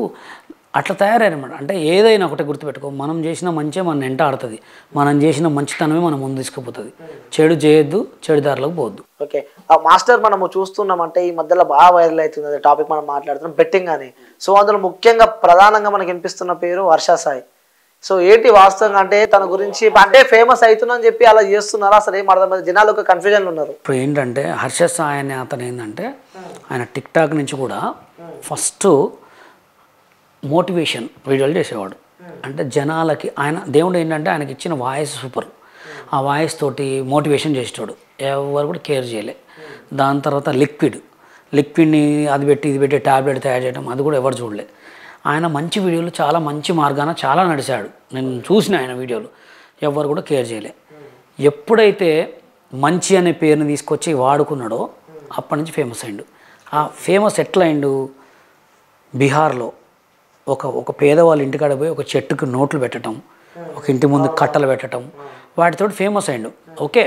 అట్లా తయారనమాట. అంటే ఏదైనా ఒకటే గుర్తుపెట్టుకో, మనం చేసిన మంచి మన వెంట ఆడుతుంది, మనం చేసిన మంచితనమే మనం ముందు తీసుకుపోతుంది. చెడు చేయొద్దు, చెడు దారిలోకి పోవద్దు. ఓకే మాస్టర్, మనము చూస్తున్నాం అంటే ఈ మధ్యలో బాగా వైరల్ అవుతుంది టాపిక్, మనం మాట్లాడుతున్నాం బెట్టింగ్ అని. సో అందులో ముఖ్యంగా ప్రధానంగా మనకి వినిపిస్తున్న పేరు వర్ష సాయి. సో ఏంటి వాస్తవంగా అంటే తన గురించి అంటే ఫేమస్ అవుతున్నా అని చెప్పి అలా చేస్తున్నారు, అసలు ఏం అర్థం లేదు, జనాలు ఒక కన్ఫ్యూజన్ ఉన్నారు. ఇప్పుడు ఏంటంటే హర్ష సాయి అనే అతను ఏంటంటే ఆయన టిక్ టాక్ నుంచి కూడా ఫస్ట్ మోటివేషన్ వీడియోలు చేసేవాడు. అంటే జనాలకి ఆయన దేవుడు ఏంటంటే ఆయనకి ఇచ్చిన వాయిస్ సూపర్. ఆ వాయిస్ తోటి మోటివేషన్ చేసేవాడు, ఎవరు కూడా కేర్ చేయలే. దాని తర్వాత లిక్విడ్ని అది పెట్టి ఇది పెట్టి ట్యాబ్లెట్ తయారు చేయడం, అది కూడా ఎవరు చూడలే. ఆయన మంచి వీడియోలు చాలా మంచి మార్గాన చాలా నడిచాడు. నేను చూసిన ఆయన వీడియోలు, ఎవరు కూడా కేర్ చేయలే. ఎప్పుడైతే మంచి అనే పేరుని తీసుకొచ్చి వాడుకున్నాడో అప్పటి నుంచి ఫేమస్ అయిండు. ఆ ఫేమస్ ఎట్లా అయిండు, బీహార్లో ఒక పేదవాళ్ళ ఇంటికాడ పోయి ఒక చెట్టుకు నోట్లు పెట్టడం, ఒక ఇంటి ముందు కట్టలు పెట్టడం, వాటితో ఫేమస్ అయిండు. ఓకే,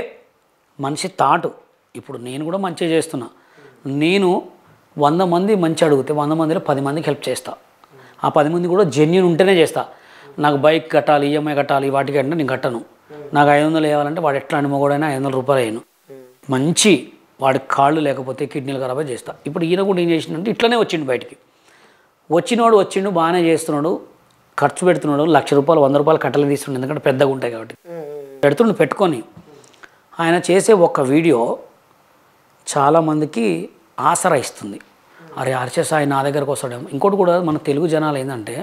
మనిషి తాటు. ఇప్పుడు నేను కూడా మంచిగా చేస్తున్నా. నేను 100 మంది మంచి అడిగితే 100 మందిలో 10 మందికి హెల్ప్ చేస్తా. ఆ 10 మంది కూడా జెన్యూన్ ఉంటేనే చేస్తా. నాకు బైక్ కట్టాలి, ఈఎంఐ కట్టాలి, వాటికి అంటే నేను కట్టను. నాకు 500 వేయాలంటే వాడు ఎట్లా అని మొగోడైనా 500 రూపాయలు వేయను. మంచి వాడికి కాళ్ళు లేకపోతే కిడ్నీలు ఖరాబ్ చేస్తా. ఇప్పుడు ఈయన కూడా ఏం చేసిందంటే ఇట్లనే వచ్చిండు బయటికి. వచ్చిండు బాగానే చేస్తున్నాడు, ఖర్చు పెడుతున్నాడు. 1,00,000 రూపాయలు 100 రూపాయలు కట్టలు తీస్తున్నాడు, ఎందుకంటే పెద్దగా ఉంటాయి కాబట్టి పెట్టుకొని. ఆయన చేసే ఒక్క వీడియో చాలామందికి ఆసరా ఇస్తుంది. అరే హర్ష సాయి నా దగ్గరకు వస్తాడేమో. ఇంకోటి కూడా మన తెలుగు జనాలు ఏంటంటే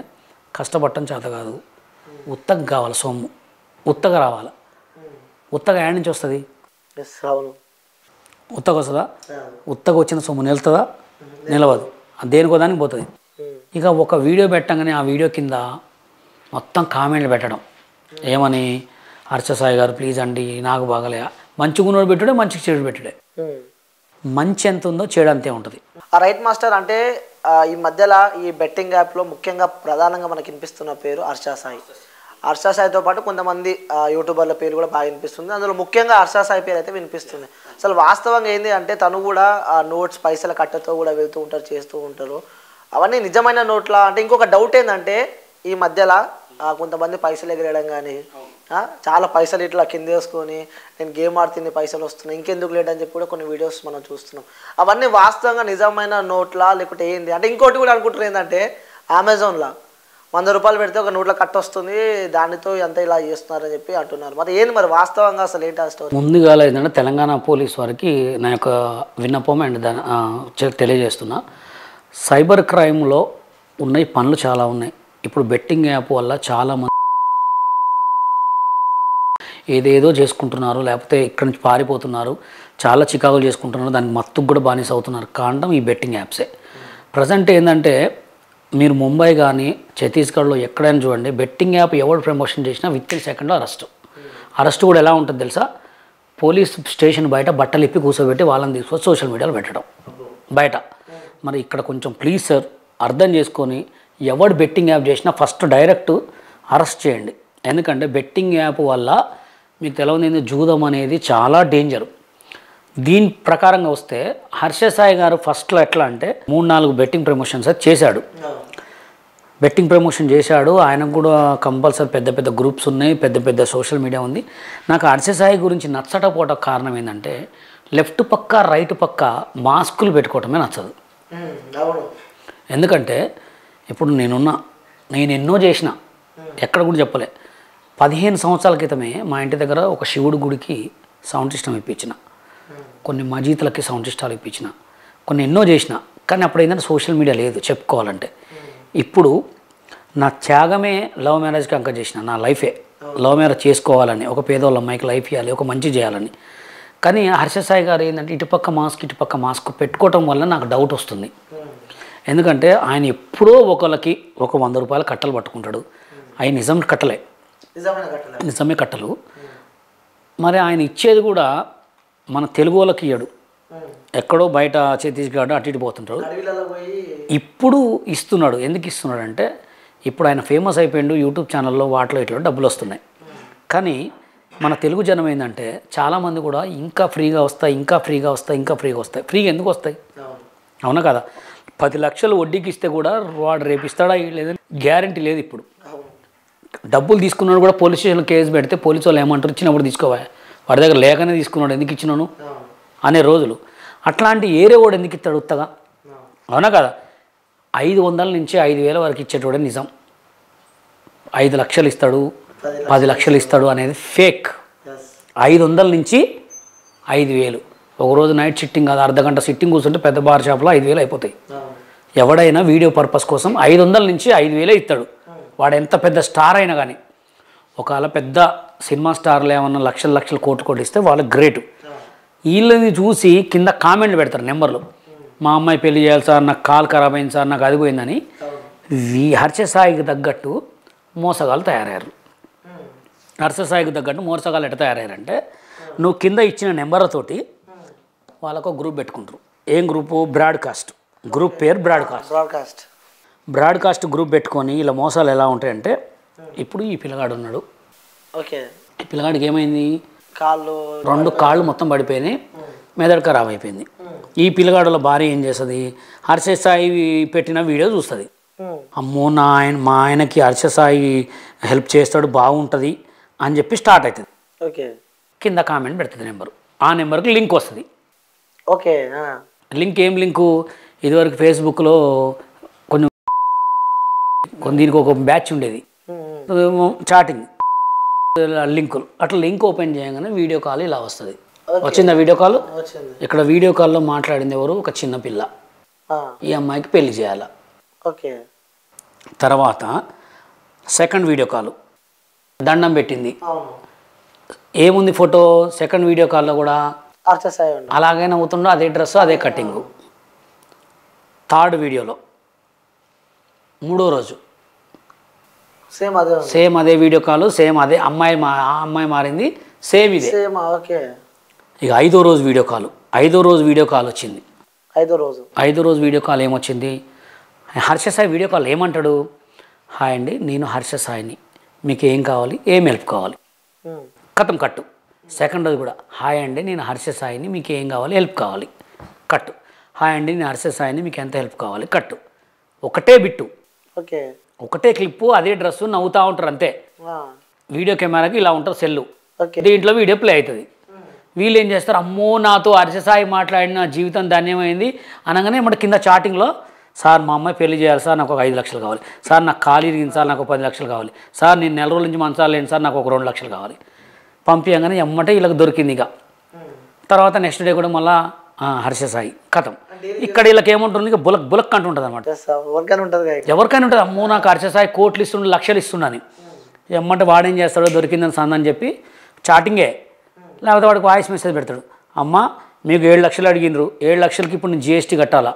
కష్టపడటం చేత కాదు, ఉత్తగా కావాలి, సొమ్ము ఉత్తగా రావాలి. ఉత్తగా యాడ్ నుంచి వస్తుంది, ఉత్తగా వస్తుందా? ఉత్తగా వచ్చిన సొమ్ము నిలుతుందా? నిలవదు, దేనికో దానికి పోతుంది. ఇక ఒక వీడియో పెట్టగానే ఆ వీడియో కింద మొత్తం కామెంట్లు పెట్టడం, ఏమని, హర్ష సాయి గారు ప్లీజ్ అండి నాకు బాగలే. మంచిగా ఉన్నోడు పెట్టుడే, మంచిగా చెడు పెట్టుడే. మంచి ఎంత ఉందో చెడు అంతే ఉంటుంది. Right master. అంటే ఈ మధ్యలో ఈ బెట్టింగ్ యాప్లో ముఖ్యంగా ప్రధానంగా మనకి వినిపిస్తున్న పేరు హర్ష సాయి. హర్ష సాయితో పాటు కొంతమంది యూట్యూబర్ల పేరు కూడా బాగా వినిపిస్తుంది. అందులో ముఖ్యంగా హర్ష సాయి పేరు అయితే వినిపిస్తుంది. అసలు వాస్తవంగా ఏంటి అంటే తను కూడా నోట్స్ పైసల కట్టతో కూడా వెళ్తూ ఉంటారు, చేస్తూ ఉంటారు. అవన్నీ నిజమైన నోట్లా అంటే ఇంకొక డౌట్ ఏంటంటే ఈ మధ్యలో కొంతమంది పైసలు ఎగరేయడం కానీ చాలా పైసలు ఇట్లా కింద వేసుకొని నేను గేమ్ ఆడుతుంది పైసలు వస్తున్నాయి ఇంకెందుకు లేట్ అని చెప్పి కూడా కొన్ని వీడియోస్ మనం చూస్తున్నాం. అవన్నీ వాస్తవంగా నిజమైన నోట్లా లేకుంటే ఏంది అంటే ఇంకోటి కూడా అనుకుంటారు ఏంటంటే అమెజాన్లో 100 రూపాయలు పెడితే ఒక నోట్ల కట్ వస్తుంది దానితో ఎంత ఇలా చేస్తున్నారని చెప్పి అంటున్నారు. మరి ఏంది మరి వాస్తవంగా అసలు ఏంటి ఆ స్టోరీ? ముందుగా ఏంటంటే తెలంగాణ పోలీస్ వారికి నా యొక్క విన్నపం అండ్ దాని తెలియజేస్తున్నా. సైబర్ క్రైమ్లో ఉన్నాయి పనులు చాలా ఉన్నాయి. ఇప్పుడు బెట్టింగ్ యాప్ వల్ల చాలామంది ఏదేదో చేసుకుంటున్నారు, లేకపోతే ఇక్కడి నుంచి పారిపోతున్నారు, చాలా చికాకులు చేసుకుంటున్నారు, దానికి మత్తుకు కూడా బానిస అవుతున్నారు. కారణం ఈ బెట్టింగ్ యాప్సే. ప్రజెంట్ ఏంటంటే మీరు ముంబై కానీ ఛత్తీస్గఢ్లో ఎక్కడైనా చూడండి, బెట్టింగ్ యాప్ ఎవరు ప్రమోషన్ చేసినా విత్ ఇన్ సెకండ్లో అరెస్ట్ కూడా ఎలా ఉంటుంది తెలుసా? పోలీస్ స్టేషన్ బయట బట్టలు ఇప్పి కూర్చోబెట్టి వాళ్ళని తీసుకొని సోషల్ మీడియాలో పెట్టడం బయట. మరి ఇక్కడ కొంచెం ప్లీజ్ సార్ అర్థం చేసుకొని ఎవడు బెట్టింగ్ యాప్ చేసినా ఫస్ట్ డైరెక్ట్ అరెస్ట్ చేయండి. ఎందుకంటే బెట్టింగ్ యాప్ వల్ల మీకు తెలియదు జూదం అనేది చాలా డేంజర్. దీని ప్రకారంగా వస్తే హర్ష సాయి గారు ఫస్ట్లో ఎట్లా అంటే 3-4 బెట్టింగ్ ప్రమోషన్స్ చేశాడు. బెట్టింగ్ ప్రమోషన్ చేశాడు. ఆయనకు కూడా కంపల్సరీ పెద్ద పెద్ద గ్రూప్స్ ఉన్నాయి, పెద్ద పెద్ద సోషల్ మీడియా ఉంది. నాకు హర్ష సాయి గురించి నచ్చకపోవడం కారణం ఏంటంటే లెఫ్ట్ పక్క రైట్ పక్క మాస్కులు పెట్టుకోవటమే నచ్చదు. ఎందుకంటే ఇప్పుడు నేను ఎన్నో చేసిన ఎక్కడ కూడా చెప్పలే. 15 సంవత్సరాల క్రితమే మా ఇంటి దగ్గర ఒక శివుడి గుడికి సౌండ్ సిస్టమ్ ఇప్పించిన, కొన్ని మజీతులకి సౌండ్ సిస్టాలు ఇప్పించిన, కొన్ని ఎన్నో చేసిన. కానీ అప్పుడు ఏంటంటే సోషల్ మీడియా లేదు చెప్పుకోవాలంటే. ఇప్పుడు నా త్యాగమే లవ్ మ్యారేజ్కి అంక చేసిన, నా లైఫే లవ్ మ్యారేజ్ చేసుకోవాలని, ఒక పేదోళ్ళ అమ్మాయికి లైఫ్ ఇవ్వాలి, ఒక మంచి చేయాలని. కానీ హర్ష సాయి గారు ఏంటంటే ఇటుపక్క మాస్క్ పెట్టుకోవటం వల్ల నాకు డౌట్ వస్తుంది. ఎందుకంటే ఆయన ఎప్పుడో ఒకళ్ళకి ఒక 100 రూపాయలు కట్టలు పట్టుకుంటాడు. అవి నిజమే కట్టలు. మరి ఆయన ఇచ్చేది కూడా మన తెలుగు వాళ్ళకి ఇయ్యడు, ఎక్కడో బయట ఛత్తీస్గఢ్ అటు ఇటు పోతుంటాడు. ఇప్పుడు ఇస్తున్నాడు. ఎందుకు ఇస్తున్నాడు అంటే ఇప్పుడు ఆయన ఫేమస్ అయిపోయిండు, యూట్యూబ్ ఛానల్లో వాటిలో ఇట్లా డబ్బులు వస్తున్నాయి. కానీ మన తెలుగు జనం ఏంటంటే చాలామంది కూడా ఇంకా ఫ్రీగా వస్తాయి. ఫ్రీగా ఎందుకు వస్తాయి? అవునా కదా? 10 లక్షలు వడ్డీకి ఇస్తే కూడా వాడు రేపిస్తాడా లేదని గ్యారంటీ లేదు. ఇప్పుడు డబ్బులు తీసుకున్నాడు కూడా పోలీస్ స్టేషన్లో కేసు పెడితే పోలీసు వాళ్ళు ఏమంటారు, ఇచ్చినప్పుడు తీసుకోవా, వాడి దగ్గర లేకనే తీసుకున్నాడు, ఎందుకు ఇచ్చినాను అనే రోజులు. అట్లాంటి ఏరే వాడు ఎందుకు ఇస్తాడు ఉత్తగా? అవునా కదా? 500 నుంచి 5,000 వరకు ఇచ్చేటోడే నిజం. 5 లక్షలు ఇస్తాడు, 10 లక్షలు ఇస్తాడు అనేది ఫేక్. 500 నుంచి 5,000 ఒకరోజు నైట్ సిట్టింగ్ కాదు, అర్ధగంట సిట్టింగ్ కూర్చుంటే పెద్ద బార్ షాప్లో 5,000 అయిపోతాయి. ఎవడైనా వీడియో పర్పస్ కోసం 500 నుంచి 5,000 ఇస్తాడు. వాడు ఎంత పెద్ద స్టార్ అయినా కానీ. ఒకవేళ పెద్ద సినిమా స్టార్లు ఏమన్నా లక్షలు కోట్లు ఇస్తే వాళ్ళకి గ్రేటు. వీళ్ళని చూసి కింద కామెంట్లు పెడతారు నెంబర్లు, మా అమ్మాయి పెళ్లి చేయాలి సార్, నాకు కాల్ ఖరాబ్ అయింది సార్, నాకు అది పోయిందని. హర్ష సాయికి తగ్గట్టు మోసగాళ్ళు తయారయ్యారు. హర్ష సాయికి తగ్గట్టు మోసగాళ్ళు ఎట్లా తయారయ్యారంటే నువ్వు కింద ఇచ్చిన నెంబర్లతోటి వాళ్ళకు గ్రూప్ పెట్టుకుంటారు. ఏం గ్రూపు? Broadcast group. పేరు బ్రాడ్కాస్ట్ గ్రూప్ పెట్టుకొని ఇలా మోసాలు ఎలా ఉంటాయంటే ఇప్పుడు ఈ పిల్లగాడు ఉన్నాడు. ఈ పిల్లగాడికి ఏమైంది? 2 కాళ్ళు మొత్తం పడిపోయినాయి, మెదడు ఖరాబ్ అయిపోయింది. ఈ పిల్లగాడుల భార్య ఏం చేస్తుంది? హర్ష సాయి పెట్టిన వీడియో చూస్తుంది. అమ్మో మా ఆయనకి హర్ష సాయి హెల్ప్ చేస్తాడు, బాగుంటుంది అని చెప్పి స్టార్ట్ అవుతుంది. కింద కామెంట్ పెడుతుంది నెంబరు. ఆ నెంబర్కి లింక్ వస్తుంది. లింక్ ఏం లింకు? ఇదివరకు ఫేస్బుక్లో కొన్ని దీనికి ఒక బ్యాచ్ ఉండేది, చాటింగ్ లింకులు. అట్లా లింక్ ఓపెన్ చేయగానే వీడియో కాల్ ఇలా వస్తుంది. వచ్చిందా వీడియో కాల్? ఇక్కడ వీడియో కాల్లో మాట్లాడింది ఎవరు? ఒక చిన్న పిల్ల. ఈ అమ్మాయికి పెళ్లి చేయాల. తర్వాత సెకండ్ వీడియో కాల్, దండం పెట్టింది. ఏముంది ఫోటో? సెకండ్ వీడియో కాల్లో కూడా అలాగే నవ్వుతుండో, అదే డ్రెస్, అదే కటింగు. థర్డ్ వీడియోలో 3వ రోజు సేమ్ అదే వీడియో కాల్, సేమ్ అదే అమ్మాయి మారింది, సేమ్ ఇదే. ఇక 5వ రోజు వీడియో కాల్. 5వ రోజు వీడియో కాల్ వచ్చింది. 5వ రోజు వీడియో కాల్ ఏమొచ్చింది? హర్ష సాయి వీడియో కాల్ ఏమంటాడు? హాయ్ అండి, నేను హర్ష సాయిని, మీకు ఏం కావాలి, ఏం హెల్ప్ కావాలి, కథం కట్టు. సెకండ్ రోజు కూడా హాయ్ అండి, నేను హర్ష సాయిని, మీకు ఏం కావాలి, హెల్ప్ కావాలి, కట్టు. హాయ్ అండి, నేను హర్ష సాయిని, మీకు ఎంత హెల్ప్ కావాలి, కట్టు. ఒకటే బిట్టు, ఓకే ఒకటే క్లిప్పు, అదే డ్రెస్సు, నవ్వుతూ ఉంటారు అంతే. వీడియో కెమెరాకి ఇలా ఉంటుంది సెల్లు, దీంట్లో వీడియో ప్లే అవుతుంది. వీళ్ళు ఏం చేస్తారు, అమ్మో నాతో హర్షసాయి మాట్లాడిన జీవితం ధన్యమైంది అనగానే మన కింద చాటింగ్లో, సార్ మా అమ్మాయి పెళ్లి చేయాలి సార్, నాకు ఒక 5 లక్షలు కావాలి సార్, నాకు ఖాళీ ఇరిగింది సార్, నాకు 10 లక్షలు కావాలి సార్, నేను నెల రోజుల నుంచి మంచాలు లేను సార్, నాకు ఒక 2 లక్షలు కావాలి. పంపించగానే ఎమ్మటే వీళ్ళకి దొరికింది. ఇక తర్వాత నెక్స్ట్ డే కూడా మళ్ళీ హర్షసాయి కథం. ఇక్కడ వీళ్ళకి ఏముంటుంది, ఇక బులక్ బులక్ అంటుంటుంది అనమాట. ఎవరికైనా ఉంటుంది, అమ్మో నాకు హర్షసాయి కోట్లు ఇస్తుండే, లక్షలు ఇస్తుండని. ఎమ్మంటే వాడేం చేస్తాడో దొరికిందని సందని చెప్పి చాటింగే, లేకపోతే వాడికి వాయిస్ మెసేజ్ పెడతాడు, అమ్మ మీకు 7 లక్షలు అడిగినరు, 7 లక్షలకి ఇప్పుడు నేను జిఎస్టీ కట్టాలా,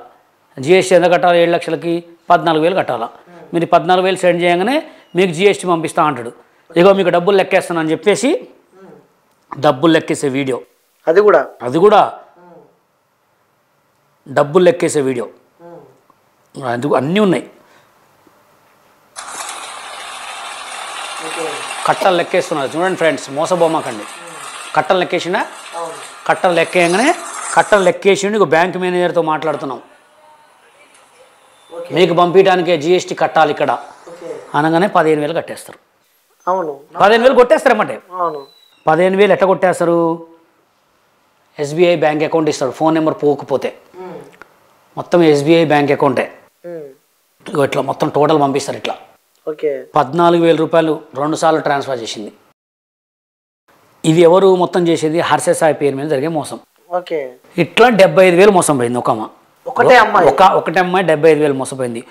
జిఎస్టీ ఎంత కట్టాలి, 7 లక్షలకి 14,000 కట్టాలా, మీరు 14,000 సెండ్ చేయగానే మీకు జిఎస్టీ పంపిస్తా అంటాడు. ఇగో మీకు డబ్బులు లెక్కేస్తానని చెప్పేసి డబ్బులు లెక్కేసే వీడియో, అది కూడా డబ్బులు లెక్కేసే వీడియో, అది అన్నీ ఉన్నాయి. కట్టలు లెక్కేస్తున్నారు చూడండి ఫ్రెండ్స్, మోసబోమాకండి. కట్టలు లెక్కేసిండా, కట్టలు లెక్కేయగానే కట్టలు లెక్కేసిండి, ఇక బ్యాంక్ మేనేజర్తో మాట్లాడుతున్నాం, మీకు పంపించడానికే జిఎస్టీ కట్టాలి ఇక్కడ అనగానే 15,000 కట్టేస్తారు. 15,000 కొట్టేస్తారన్నమాట. 15,000 ఎట్లా కొట్టేస్తారు, ఎస్బీఐ బ్యాంక్ అకౌంట్ ఇస్తాడు, ఫోన్ నెంబర్ పోకపోతే మొత్తం ఎస్బీఐ బ్యాంక్ అకౌంటే, ఇట్లా మొత్తం టోటల్ పంపిస్తారు. ఇట్లా 14,000 రూపాయలు 2 సార్లు ట్రాన్స్ఫర్ చేసింది. ఇది ఎవరు మొత్తం చేసేది, హర్షసాయి పేరు మీద జరిగే మోసం. ఇట్లా 75,000 మోసం పోయింది. ఒకటే అమ్మాయి 75,000 మోసపోయింది.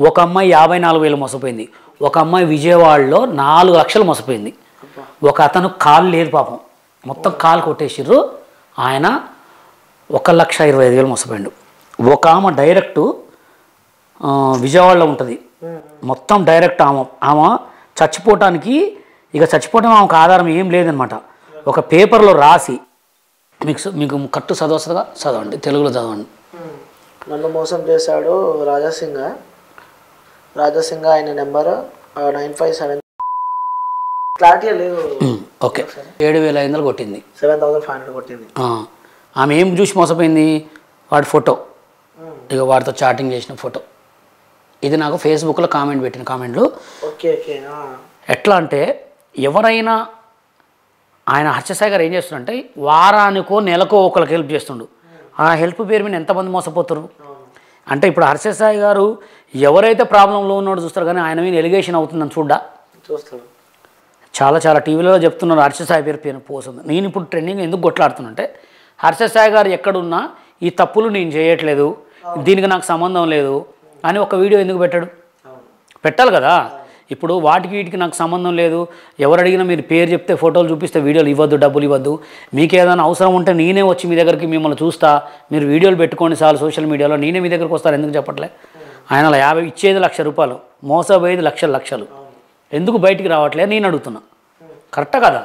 ఒక అమ్మాయి 54,000 మోసపోయింది. ఒక అమ్మాయి విజయవాడలో 4 లక్షలు మోసపోయింది. ఒక అతను కాలు లేదు పాపం, మొత్తం కాలు కొట్టేసిర్రు, ఆయన 1,25,000 మోసపోయిండు. ఒక ఆమె డైరెక్టు విజయవాడలో ఉంటుంది, మొత్తం డైరెక్ట్ ఆమె చచ్చిపోవటానికి, ఇక చచ్చిపోవటం ఆమెకు ఆధారం ఏం లేదనమాట, ఒక పేపర్లో రాసి, మీకు కట్టు చదవస్తుందిగా, చదవండి, తెలుగులో చదవండి. నన్ను మోసం చేశాడు రాజాసింగ్, ఆయన నెంబర్ 957, క్లారిటీ లేదు. ఓకే 7,500 కొట్టింది, 7,500 కొట్టింది. ఆమె ఏం చూసి మోసపోయింది, వాడి ఫోటో, ఇక వాడితో చాటింగ్ చేసిన ఫోటో. ఇది నాకు ఫేస్బుక్లో కామెంట్ పెట్టిన కామెంట్లు. ఎట్లా అంటే ఎవరైనా, ఆయన హర్షసాయి గారు ఏం చేస్తుండే, వారానికో నెలకో ఒకరికి హెల్ప్ చేస్తుండు. ఆ హెల్ప్ పేరు మీద ఎంతమంది మోసపోతారు అంటే, ఇప్పుడు హర్షసాయి గారు ఎవరైతే ప్రాబ్లంలో ఉన్నాడో చూస్తారు, కానీ ఆయన మీద ఎలిగేషన్ అవుతుందని చూస్తాడు. చాలా టీవీలో చెప్తున్నారు హర్షసాయి పేరు పోసం. నేను ఇప్పుడు ట్రెండింగ్ ఎందుకు కొట్లాడుతున్నంటే, హర్షసాయి గారు ఎక్కడున్నా ఈ తప్పులు నేను చేయట్లేదు, దీనికి నాకు సంబంధం లేదు అని ఒక వీడియో ఎందుకు పెట్టాలి కదా. ఇప్పుడు వాటికి వీటికి నాకు సంబంధం లేదు, ఎవరు అడిగినా మీరు పేరు చెప్తే ఫోటోలు చూపిస్తే వీడియోలు ఇవ్వద్దు, డబ్బులు ఇవ్వద్దు, మీకు ఏదైనా అవసరం ఉంటే నేనే వచ్చి మీ దగ్గరికి మిమ్మల్ని చూస్తా, మీరు వీడియోలు పెట్టుకోండి చాలు సోషల్ మీడియాలో, నేనే మీ దగ్గరికి వస్తారు, ఎందుకు చెప్పట్లే. ఆయన 50 ఇచ్చేది 1,00,000 రూపాయలు, మోసపోయేది లక్షలు, ఎందుకు బయటికి రావట్లేదు నేను అడుగుతున్నా. కరెక్టా కదా.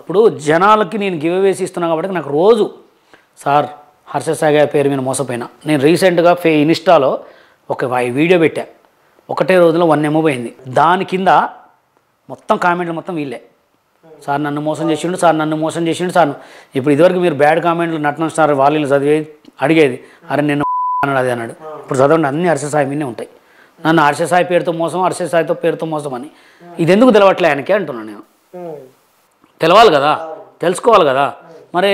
ఇప్పుడు జనాలకి నేను గివ్ అవేస్ ఇస్తున్నా కాబట్టి నాకు రోజు, సార్ హర్షసాయి గారి పేరు మీద మోసపోయినా, నేను రీసెంట్గా ఇన్స్టాలో ఒక వీడియో పెట్టా, ఒకటే రోజులో 1 M పోయింది. దాని కింద మొత్తం కామెంట్లు మొత్తం వీళ్ళే, సార్ నన్ను మోసం చేసిండు, సార్ నన్ను మోసం చేసిండు, సార్. ఇప్పుడు ఇదివరకు మీరు బ్యాడ్ కామెంట్లు నటన స్టార్ వాళ్ళు చదివే అడిగేది, అరే నేను అన్నాడు అది అన్నాడు. ఇప్పుడు చదవండి, అన్ని హర్షసాయి మీదే ఉంటాయి. నన్ను హర్షసాయి పేరుతో మోసం, హర్షసాయితో పేరుతో మోసం అని. ఇది ఎందుకు తెలవట్లే ఆయనకే అంటున్నాను నేను. తెలవాలి కదా, తెలుసుకోవాలి కదా. మరి